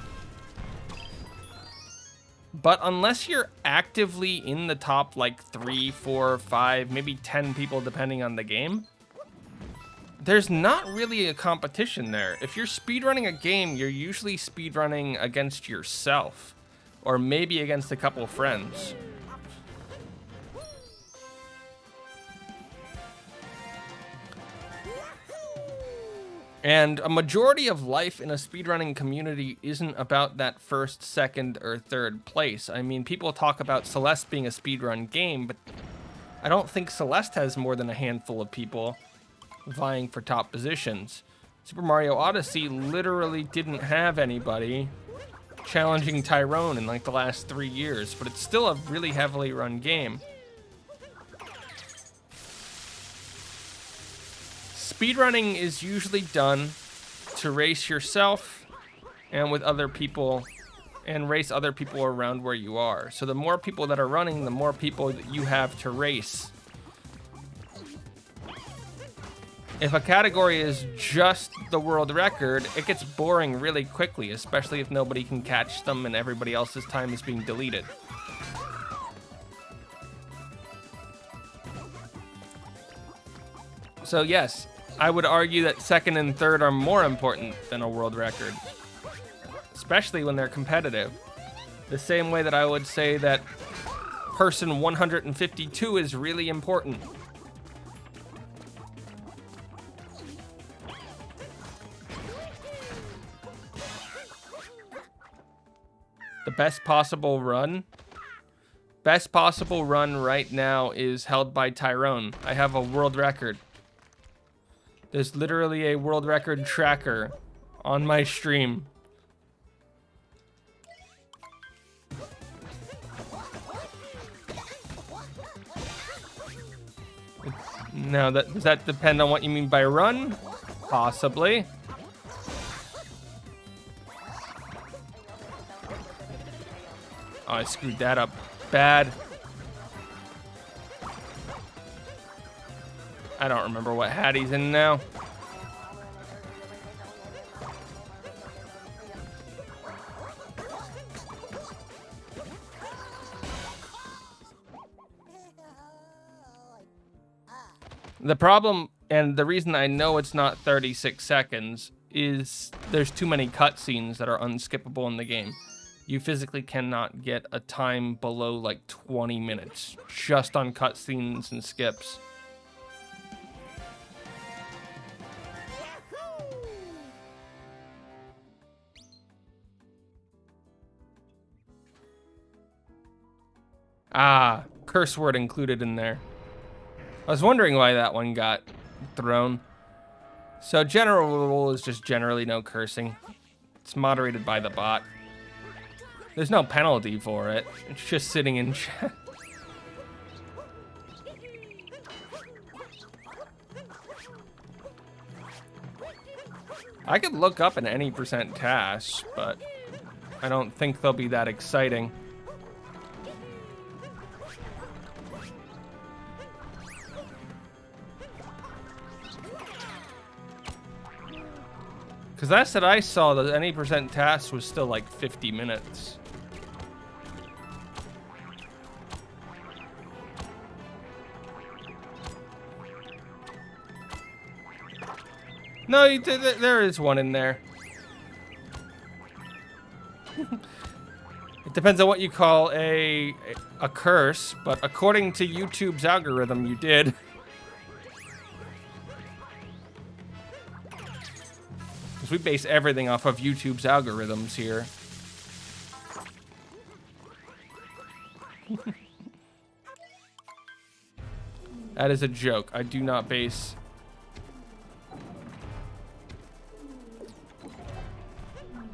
But unless you're actively in the top like 3, 4, 5, maybe 10 people depending on the game, there's not really a competition there. If you're speedrunning a game, you're usually speedrunning against yourself, or maybe against a couple friends. And a majority of life in a speedrunning community isn't about that first, second, or third place. I mean, people talk about Celeste being a speedrun game, but I don't think Celeste has more than a handful of people vying for top positions. Super Mario Odyssey literally didn't have anybody challenging Tyrone in like the last 3 years, but it's still a really heavily run game. Speedrunning is usually done to race yourself and with other people and race other people around where you are. So the more people that are running, the more people that you have to race. If a category is just the world record, it gets boring really quickly, especially if nobody can catch them and everybody else's time is being deleted. So yes, I would argue that second and third are more important than a world record, especially when they're competitive. The same way that I would say that person 152 is really important. The best possible run? Best possible run right now is held by Tyrone. I have a world record. There's literally a world record tracker on my stream. Now, does that depend on what you mean by run? Possibly. Oh, I screwed that up bad. I don't remember what hat he's in now. The problem, and the reason I know it's not 36 seconds, is there's too many cutscenes that are unskippable in the game. You physically cannot get a time below like 20 minutes just on cutscenes and skips. Ah, curse word included in there. I was wondering why that one got thrown. So general rule is just generally no cursing. It's moderated by the bot. There's no penalty for it. It's just sitting in chat. I could look up an any percent task, but I don't think they'll be that exciting. Because last that I saw, the any percent task was still like 50 minutes. No, there is one in there. It depends on what you call a curse, but according to YouTube's algorithm, you did. Because we base everything off of YouTube's algorithms here. That is a joke. I do not base...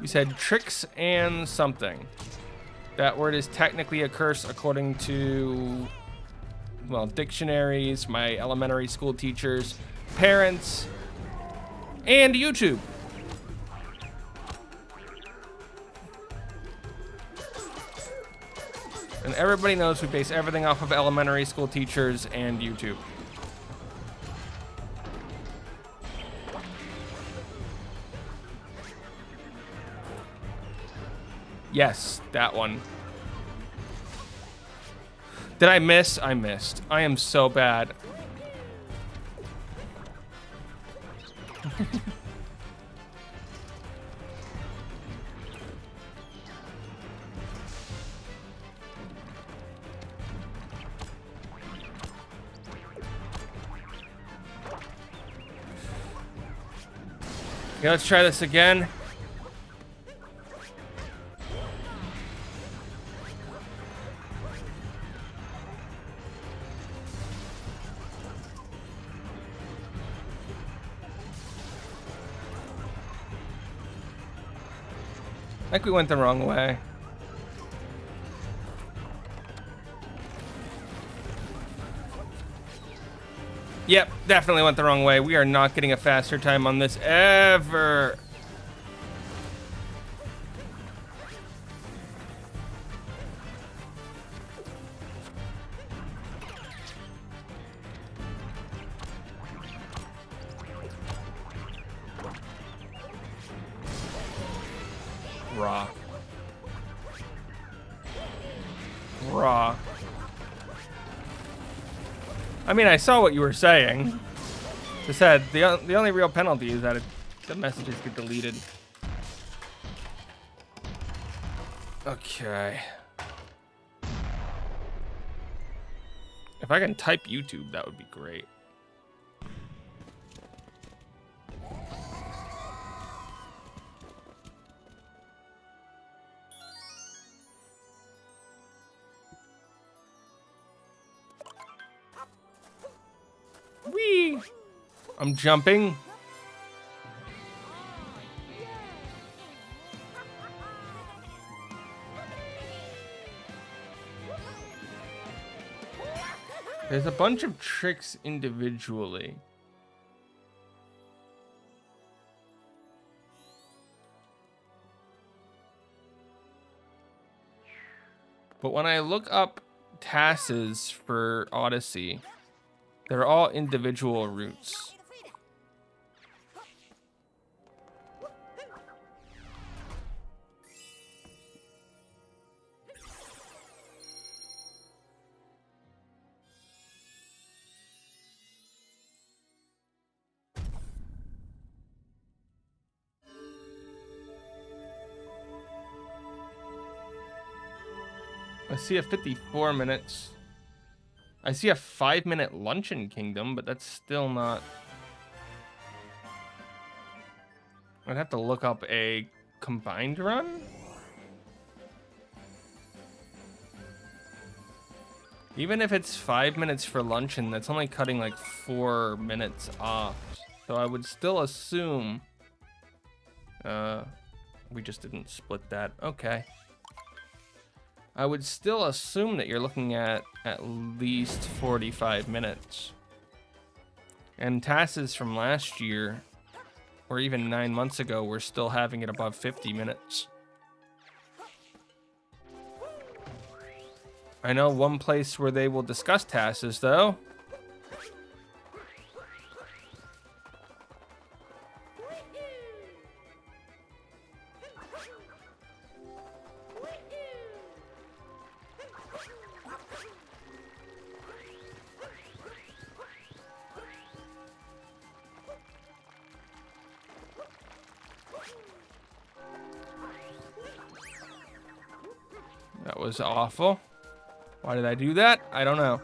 You said tricks and something. That word is technically a curse according to, well, dictionaries, my elementary school teachers, parents, and YouTube. And everybody knows we base everything off of elementary school teachers and YouTube. Yes, that one. Did I miss? I missed. I am so bad. Okay, let's try this again. I think we went the wrong way. Yep, definitely went the wrong way. We are not getting a faster time on this ever. Raw. Raw. I mean, I saw what you were saying. I said the only real penalty is that the messages get deleted. Okay. If I can type YouTube, that would be great. Whee! I'm jumping. There's a bunch of tricks individually. But when I look up TASes for Odyssey, they're all individual routes. I see a 54 minutes. I see a 5-minute Luncheon Kingdom, but that's still not... I'd have to look up a combined run? Even if it's 5 minutes for luncheon, that's only cutting like 4 minutes off. So I would still assume... we just didn't split that. Okay. I would still assume that you're looking at least 45 minutes. And TASes from last year, or even 9 months ago, we're still having it above 50 minutes. I know one place where they will discuss TASes, though. That was awful. Why did I do that? I don't know.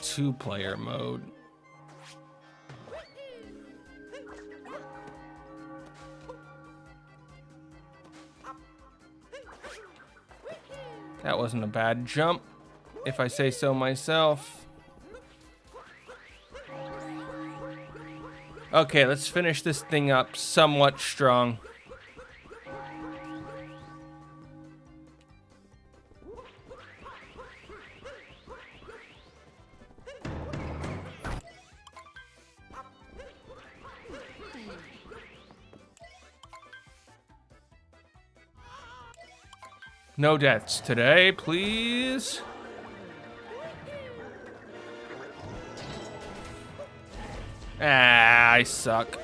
Two-player mode. That wasn't a bad jump, if I say so myself. Okay, let's finish this thing up somewhat strong. No deaths today, please. Ah, I suck.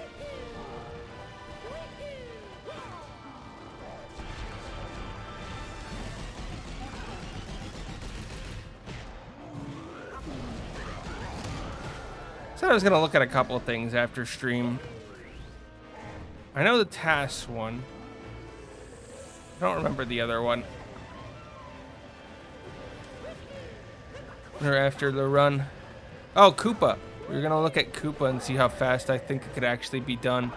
Said I was gonna look at a couple of things after stream. I know the TAS one. I don't remember the other one. Or after the run. Oh, Koopa. We're gonna look at Koopa and see how fast I think it could actually be done.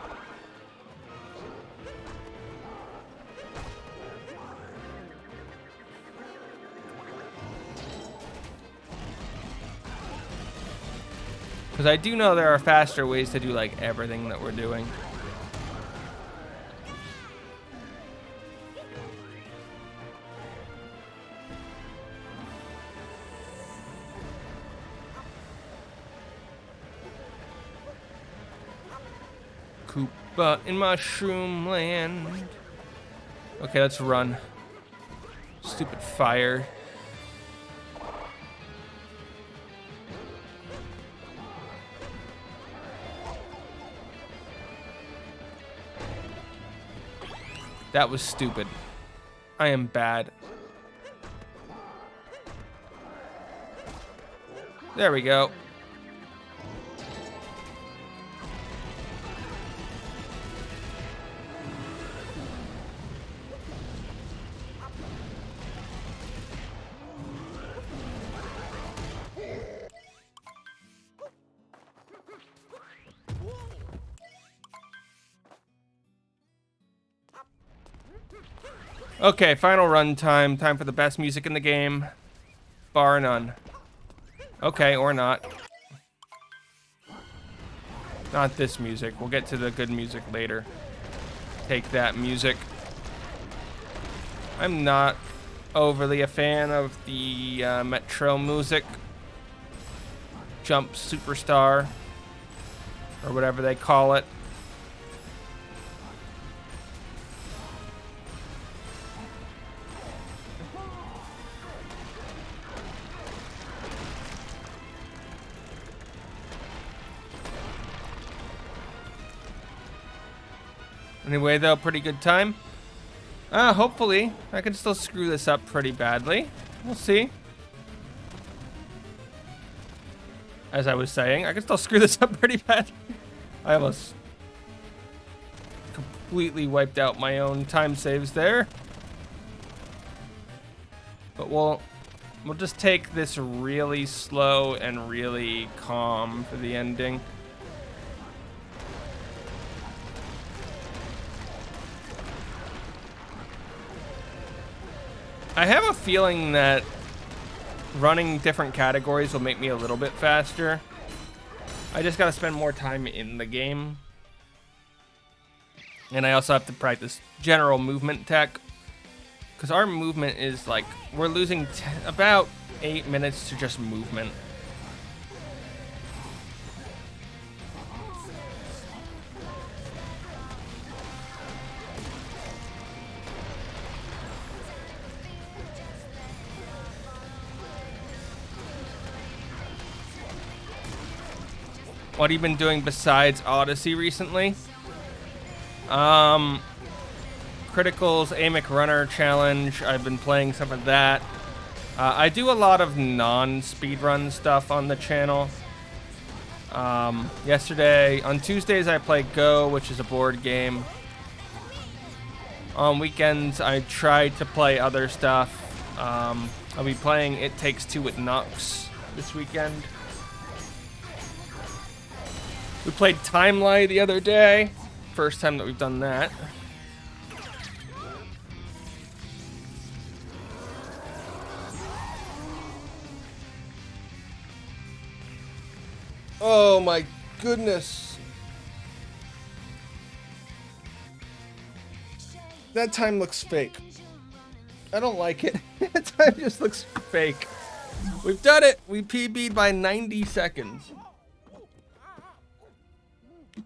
Because I do know there are faster ways to do like everything that we're doing. Koopa in Mushroom Land. Okay, let's run. Stupid fire. That was stupid. I am bad. There we go. Okay, final run time. Time for the best music in the game. Bar none. Okay, or not. Not this music. We'll get to the good music later. Take that music. I'm not overly a fan of the Metro music. Jump Superstar. Or whatever they call it. Anyway, though, pretty good time. Hopefully, I can still screw this up pretty badly. We'll see. As I was saying, I can still screw this up pretty bad. I almost completely wiped out my own time saves there. But we'll just take this really slow and really calm for the ending. I have a feeling that running different categories will make me a little bit faster. I just gotta spend more time in the game. And I also have to practice general movement tech. Because our movement is like, we're losing about 8 minutes to just movement. What have you been doing besides Odyssey recently? Critical's Amic Runner Challenge. I've been playing some of that. I do a lot of non-speedrun stuff on the channel. On Tuesdays I play Go, which is a board game. On weekends I try to play other stuff. I'll be playing It Takes Two with Nux this weekend. We played Timely the other day. First time that we've done that. Oh my goodness. That time looks fake. I don't like it. That time just looks fake. We've done it. We PB'd by 90 seconds.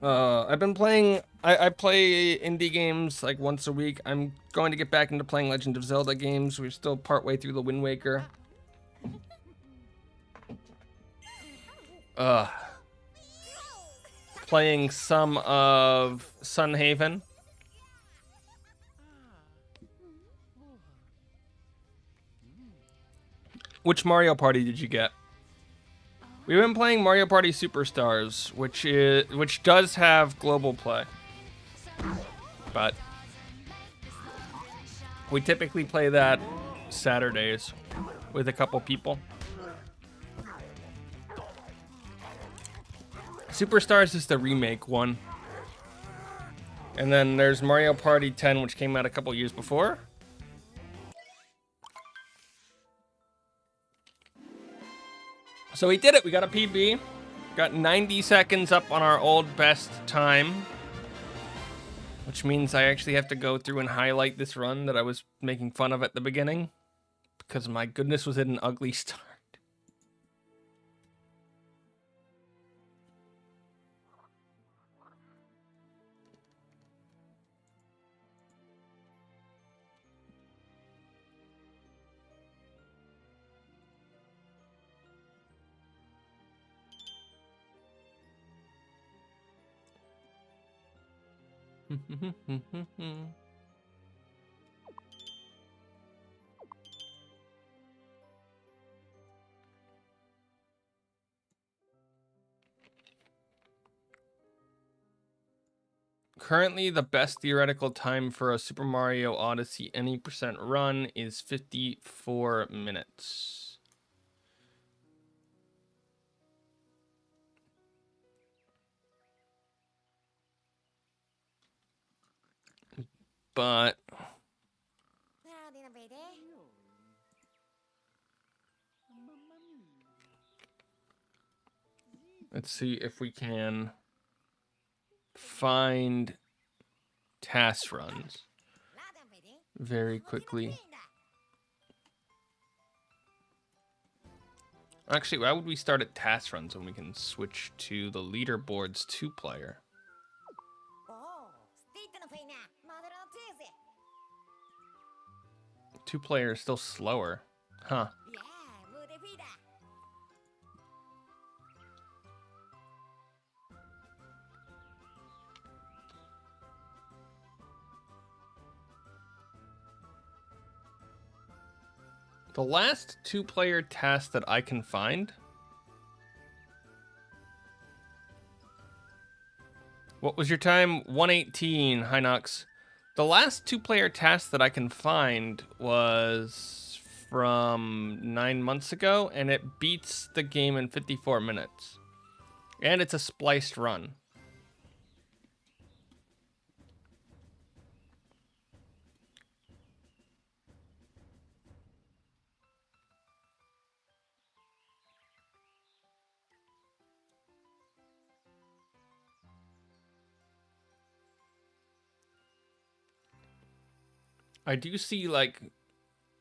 I've been playing, I play indie games like once a week. I'm going to get back into playing Legend of Zelda games. We're still partway through the Wind Waker. Playing some of Sunhaven. Which Mario Party did you get? We've been playing Mario Party Superstars, which does have global play. But we typically play that Saturdays with a couple people. Superstars is the remake one. And then there's Mario Party 10, which came out a couple years before. So we did it. We got a PB. Got 90 seconds up on our old best time. Which means I actually have to go through and highlight this run that I was making fun of at the beginning. Because my goodness was it an ugly start. Currently, the best theoretical time for a Super Mario Odyssey any percent run is 54 minutes. But let's see if we can find task runs very quickly. Actually, why would we start at task runs when we can switch to the leaderboards 2-player? おおスティックのフェイナマドローチーズ 2-player is still slower. Huh. いやームーデフィーだ The last 2-player task that I can find. What was your time? 118, Hinox. The last 2-player task that I can find was from 9 months ago, and it beats the game in 54 minutes. And it's a spliced run. I do see like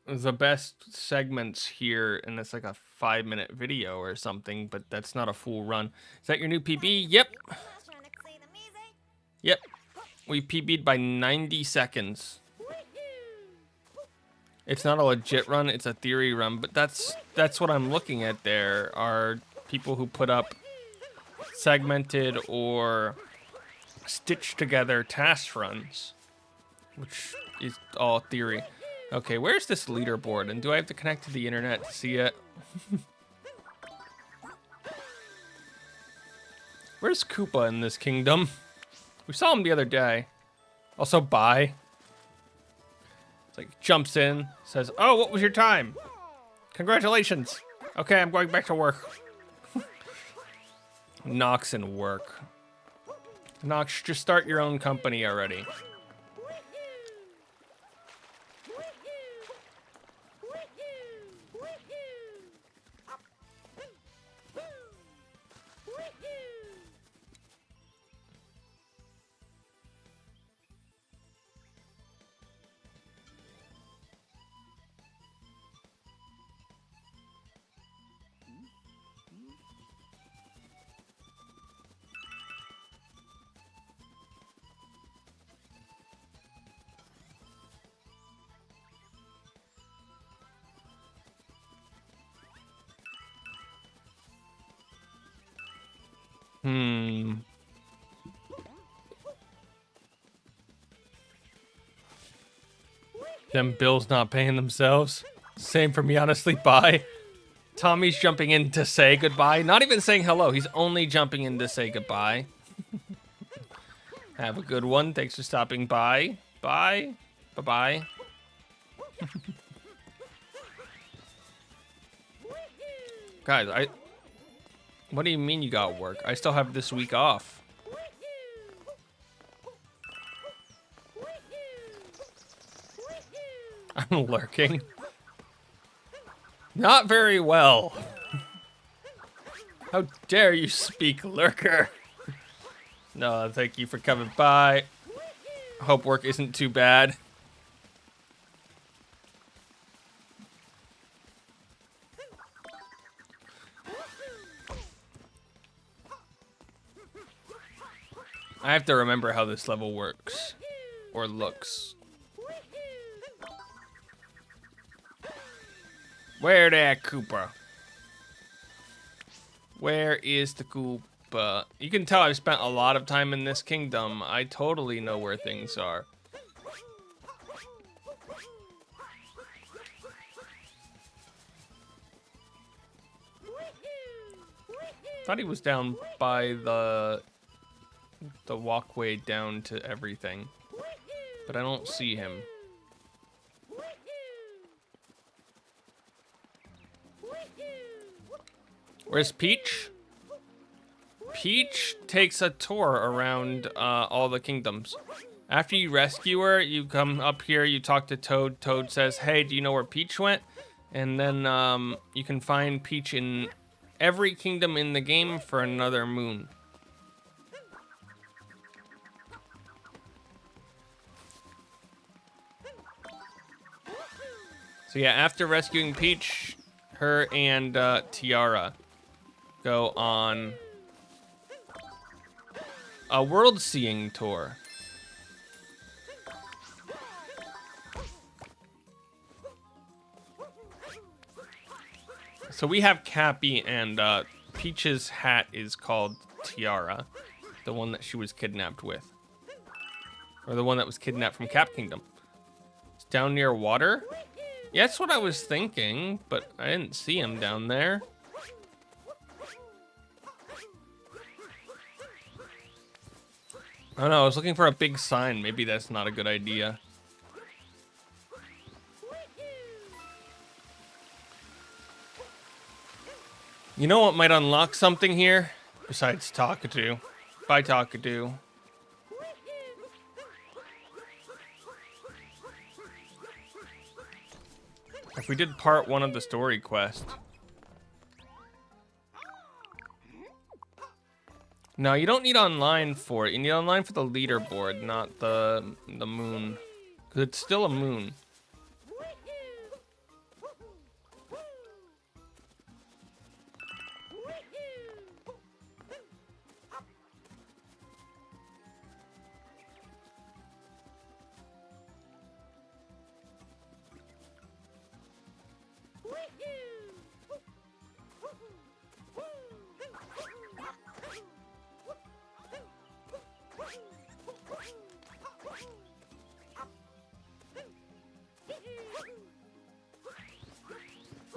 the best segments here, and it's like a 5-minute video or something, but that's not a full run. Is that your new PB? Yep. フラッシュはなくせいだミーゼ Yep. We PB'd by 90 seconds. It's not a legit run, it's a theory run, but that's what I'm looking at there, are people who put up segmented or stitched together task runs, which is all theory. Okay, where's this leaderboard, and do I have to connect to the internet to see it? Where's Koopa in this kingdom? We saw him the other day. Also, bye. It's like, jumps in, says, oh, what was your time? Congratulations. Okay, I'm going back to work. Nox and work. Nox, just start your own company already. Them bills not paying themselves. Same for me, honestly. Bye. Tommy's jumping in to say goodbye. Not even saying hello. He's only jumping in to say goodbye. Have a good one. Thanks for stopping by. Bye. Bye-bye. Guys, what do you mean you got work? I still have this week off. I'm lurking. Not very well. How dare you speak, lurker? No, thank you for coming by. Hope work isn't too bad. I have to remember how this level works. Or looks. Where that Koopa? Where is the Koopa? You can tell I've spent a lot of time in this kingdom. I totally know where things are. Thought he was down by the walkway down to everything, but I don't see him. Where's Peach? Peach takes a tour around all the kingdoms. After you rescue her, you come up here, you talk to Toad. Toad says, hey, do you know where Peach went? And then you can find Peach in every kingdom in the game for another moon. So yeah, after rescuing Peach, her and Tiara go on a world-seeing tour. So we have Cappy, and Peach's hat is called Tiara, the one that she was kidnapped with. Or the one that was kidnapped from Cap Kingdom. It's down near water? Yeah, that's what I was thinking, but I didn't see him down there. I don't know, I was looking for a big sign. Maybe that's not a good idea. You know what might unlock something here? Besides Talkatoo. Bye, Talkatoo. If we did part 1 of the story quest. No, you don't need online for it. You need online for the leaderboard, not the moon. Because it's still a moon.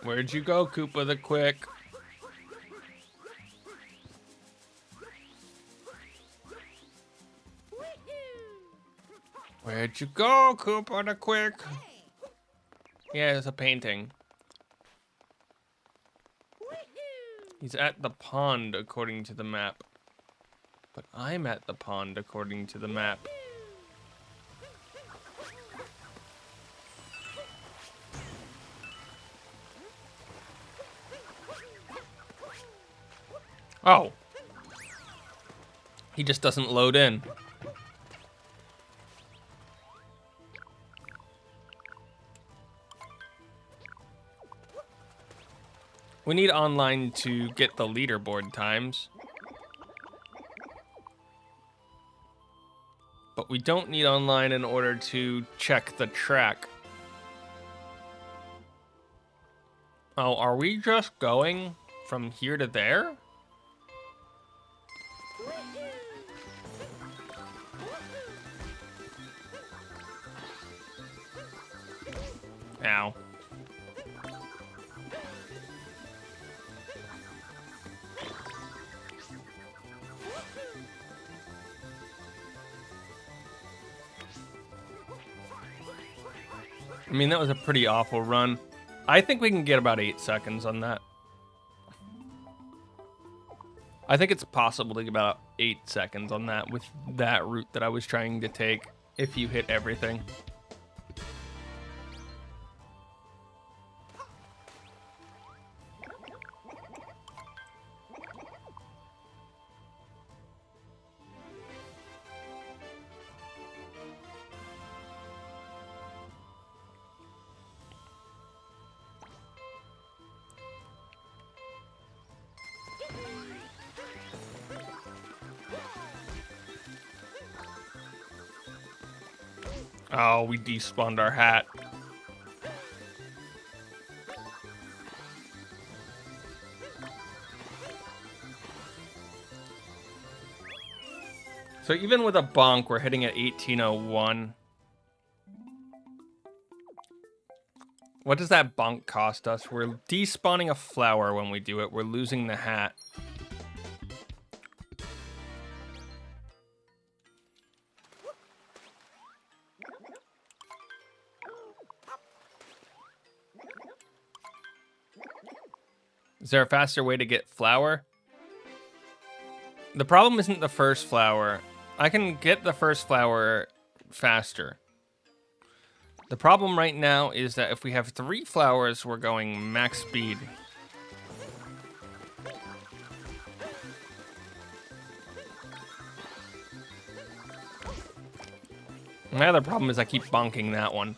Where'd you go, Koopa the Quick? Where'd you go, Koopa the Quick? Yeah, it's a painting. He's at the pond, according to the map. But I'm at the pond, according to the map. Oh. He just doesn't load in. We need online to get the leaderboard times. But we don't need online in order to check the track. Oh, are we just going from here to there? Ow. I mean, that was a pretty awful run. I think we can get about 8 seconds on that. I think it's possible to get about 8 seconds on that with that route that I was trying to take if you hit everything. Oh, we despawned our hat. So even with a bonk, we're hitting at 1801. What does that bonk cost us? We're despawning a flower when we do it. We're losing the hat. Is there a faster way to get flower? The problem isn't the first flower. I can get the first flower faster. The problem right now is that if we have 3 flowers, we're going max speed. My other problem is I keep bonking that one.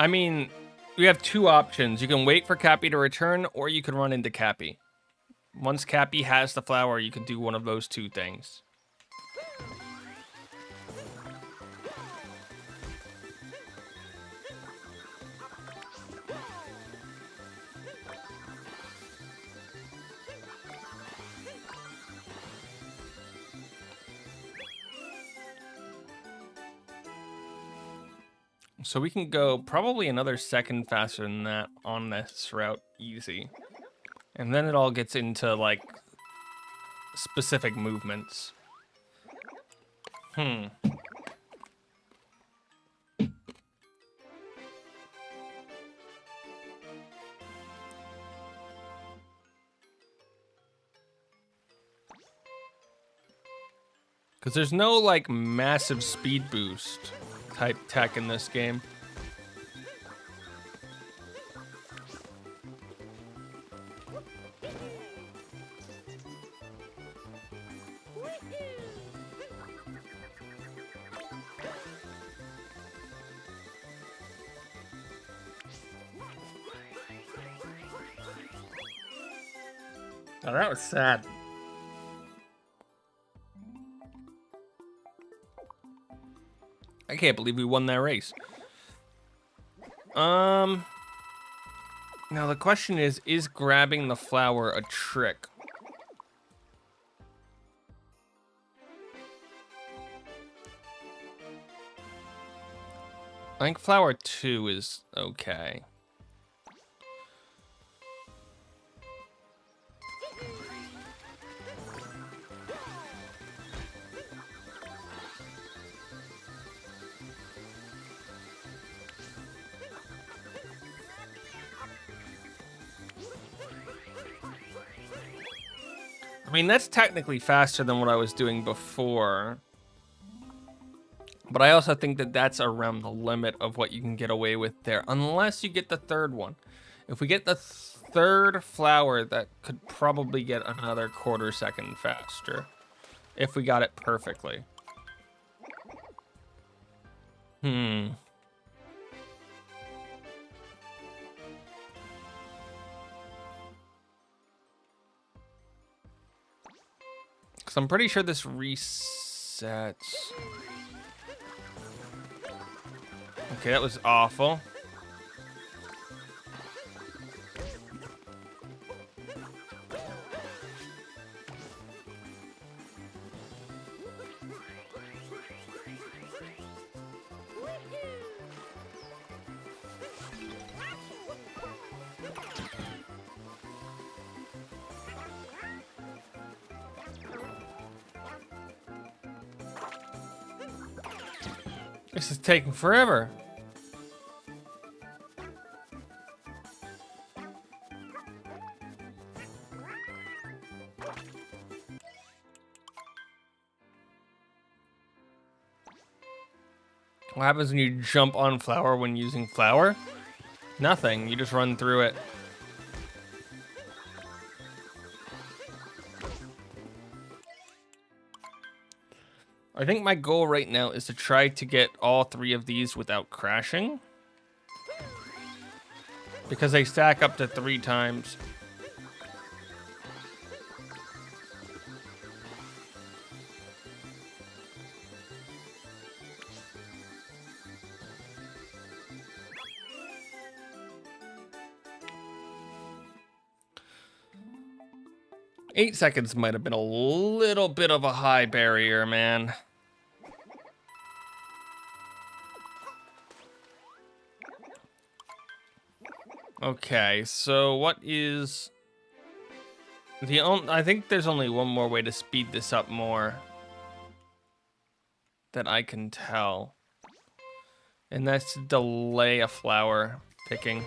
I mean, you have two options. You can wait for Cappy to return, or you can run into Cappy. Once Cappy has the flower, you can do one of those two things. So we can go probably another second faster than that on this route, easy. And then it all gets into, like, specific movements. Because there's no, like, massive speed boost type tech in this game. Oh, that was sad. I can't believe we won that race. Now the question is grabbing the flower a trick? I think flower 2 is okay. I mean, that's technically faster than what I was doing before. But I also think that that's around the limit of what you can get away with there, unless you get the third one. If we get the third flower, that could probably get another quarter second faster. If we got it perfectly. Because I'm pretty sure this resets. Okay, that was awful. This is taking forever. What happens when you jump on flower when using flower? Nothing, you just run through it. I think my goal right now is to try to get all 3 of these without crashing. Because they stack up to 3 times. Eight seconds might have been a little bit of a high barrier, man. Okay, so what is the only... I think there's only one more way to speed this up more that I can tell. And that's to delay a flower picking.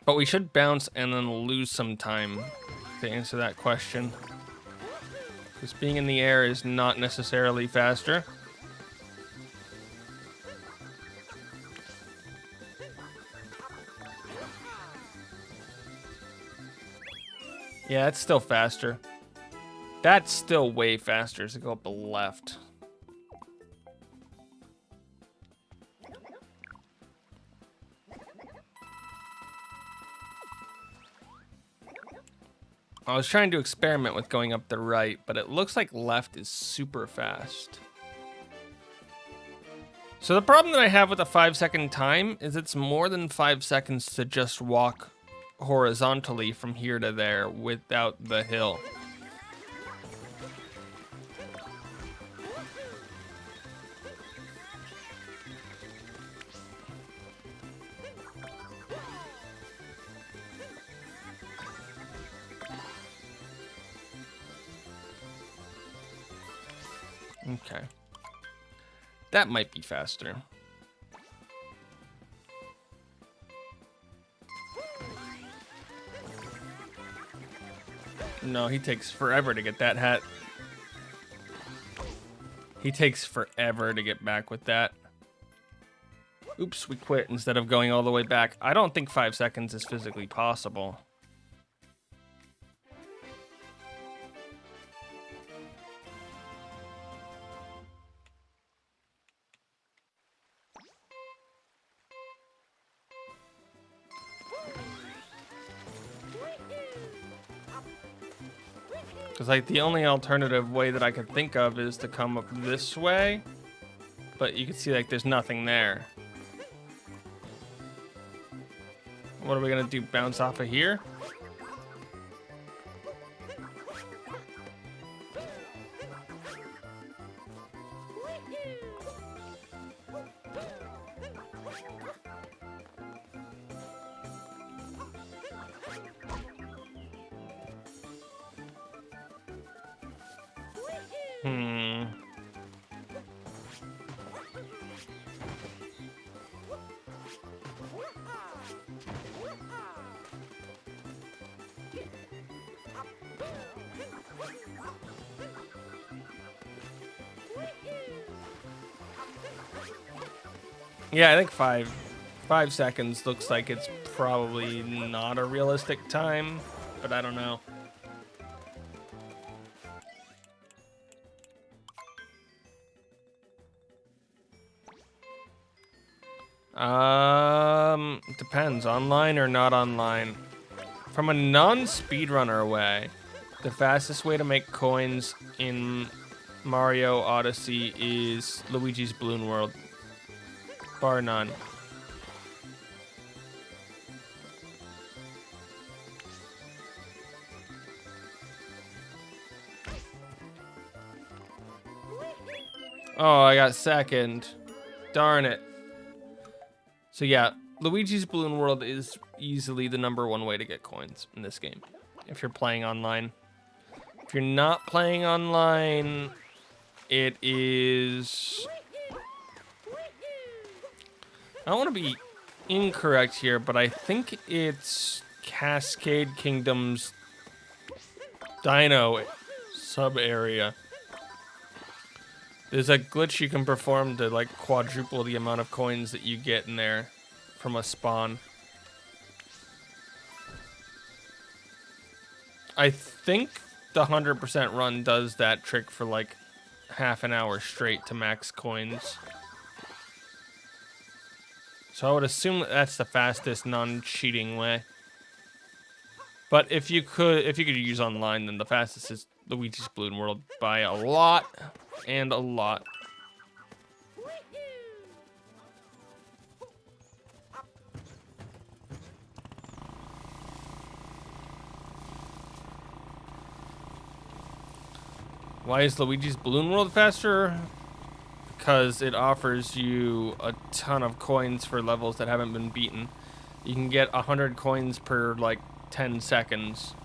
But we should bounce and then lose some time to answer that question. Because being in the air is not necessarily faster. Yeah, it's still faster. That's still way faster to go up the left. I was trying to experiment with going up the right, but it looks like left is super fast. So the problem that I have with a 5-second time is it's more than 5 seconds to just walk horizontally from here to there without the hill. Okay. That might be faster. No, he takes forever to get that hat. He takes forever to get back with that. Oops, we quit instead of going all the way back. I don't think 5 seconds is physically possible. Because, like, the only alternative way that I could think of is to come up this way. But you can see, like, there's nothing there. What are we gonna do? Bounce off of here? Yeah, I think 5 seconds looks like it's probably not a realistic time, but I don't know. Depends, online or not online. From a non-speedrunner way, the fastest way to make coins in Mario Odyssey is Luigi's Balloon World. Bar none. Oh, I got second. Darn it. So yeah, Luigi's Balloon World is easily the #1 way to get coins in this game, if you're playing online. If you're not playing online, it is... I don't want to be incorrect here, but I think it's Cascade Kingdom's Dino sub-area. There's a glitch you can perform to, like, quadruple the amount of coins that you get in there from a spawn. I think the 100% run does that trick for, like, half an hour straight to max coins. So I would assume that that's the fastest non-cheating way. But if you could use online, then the fastest is Luigi's Balloon World by a lot and a lot. Why is Luigi's Balloon World faster? Because it offers you a ton of coins for levels that haven't been beaten. You can get 100 coins per, like, 10 seconds.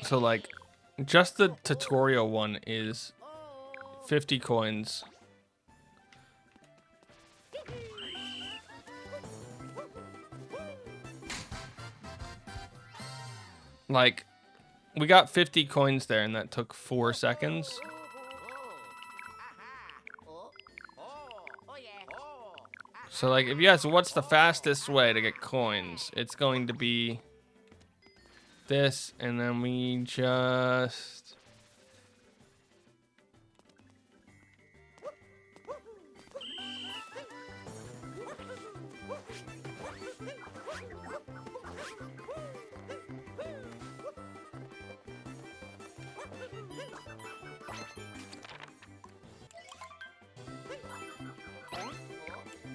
So, like, just the tutorial one is 50 coins. Like, we got 50 coins there, and that took 4 seconds. So, like, if you ask what's the fastest way to get coins, it's going to be this, and then we just...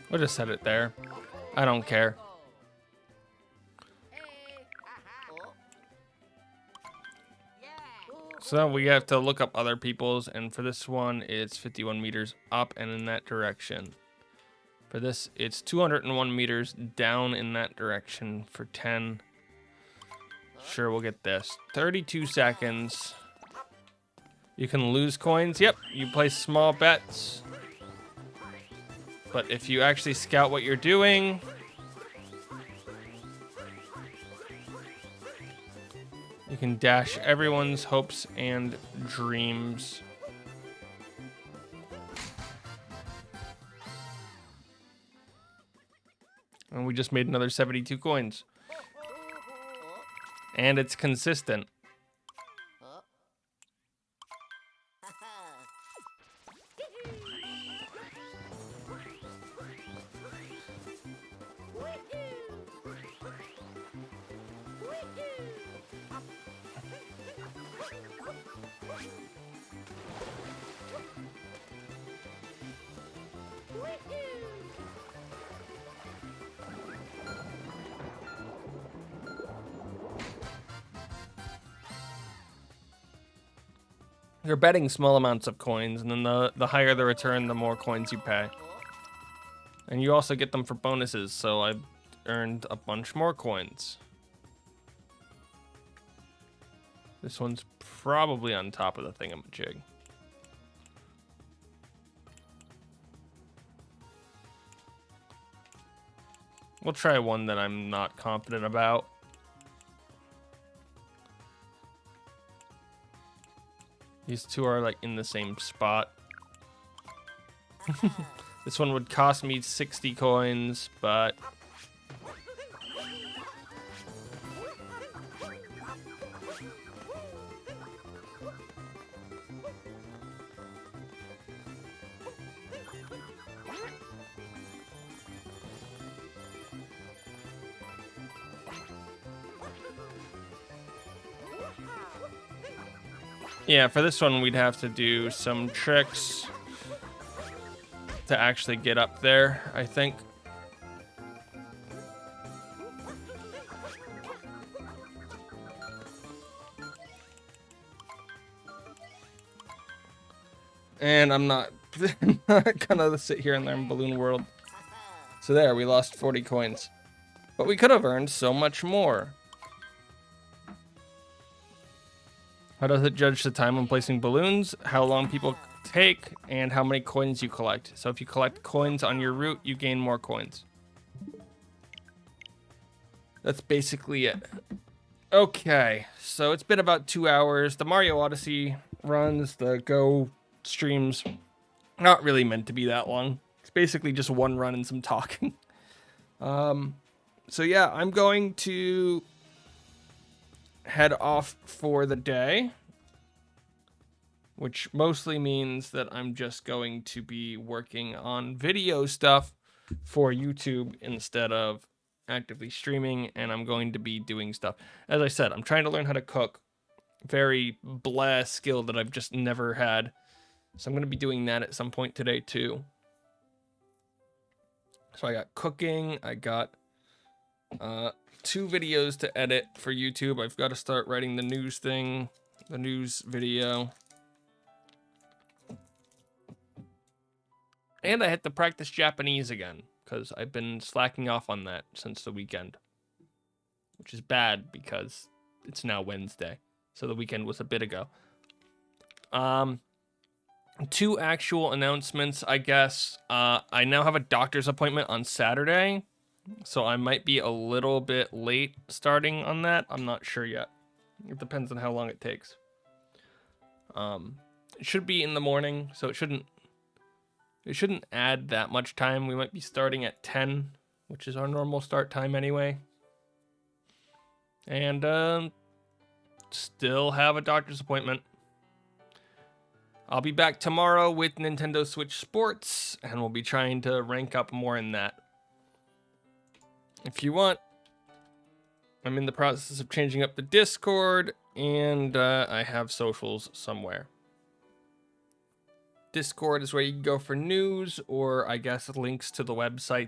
We'll just set it there. I don't care. So we have to look up other people's, and for this one, it's 51 meters up and in that direction. For this, it's 201 meters down in that direction for 10. Sure, we'll get this. 32 seconds. You can lose coins. Yep, you place small bets. But if you actually scout what you're doing, you can dash everyone's hopes and dreams. And we just made another 72 coins. And it's consistent. You're betting small amounts of coins, and then the higher the return, the more coins you pay. And you also get them for bonuses, so I've earned a bunch more coins. This one's probably on top of the thingamajig. We'll try one that I'm not confident about. These two are like in the same spot. This one would cost me 60 coins, but... yeah, for this one, we'd have to do some tricks to actually get up there, I think. And I'm not gonna sit here and learn Balloon World. So there, we lost 40 coins. But we could have earned so much more. How does it judge the time when placing balloons, how long people take, and how many coins you collect? So if you collect coins on your route, you gain more coins. That's basically it. Okay, so it's been about 2 hours. The Mario Odyssey runs, the Go streams, not really meant to be that long. It's basically just one run and some talking. So yeah, I'm going to head off for the day, which mostly means that I'm just going to be working on video stuff for YouTube instead of actively streaming, and I'm going to be doing stuff. As I said, I'm trying to learn how to cook. Very blah skill that I've just never had. So I'm going to be doing that at some point today too. So I got cooking, I got 2 videos to edit for YouTube. I've got to start writing the news thing, the news video. And I had to practice Japanese again, because I've been slacking off on that since the weekend. Which is bad, because it's now Wednesday. So the weekend was a bit ago. 2 actual announcements, I guess. I now have a doctor's appointment on Saturday. So I might be a little bit late starting on that. I'm not sure yet. It depends on how long it takes. It should be in the morning, so it shouldn't add that much time. We might be starting at 10, which is our normal start time anyway. And still have a doctor's appointment. I'll be back tomorrow with Nintendo Switch Sports, and we'll be trying to rank up more in that. If you want, I'm in the process of changing up the Discord, and I have socials somewhere. Discord is where you can go for news, or I guess links to the website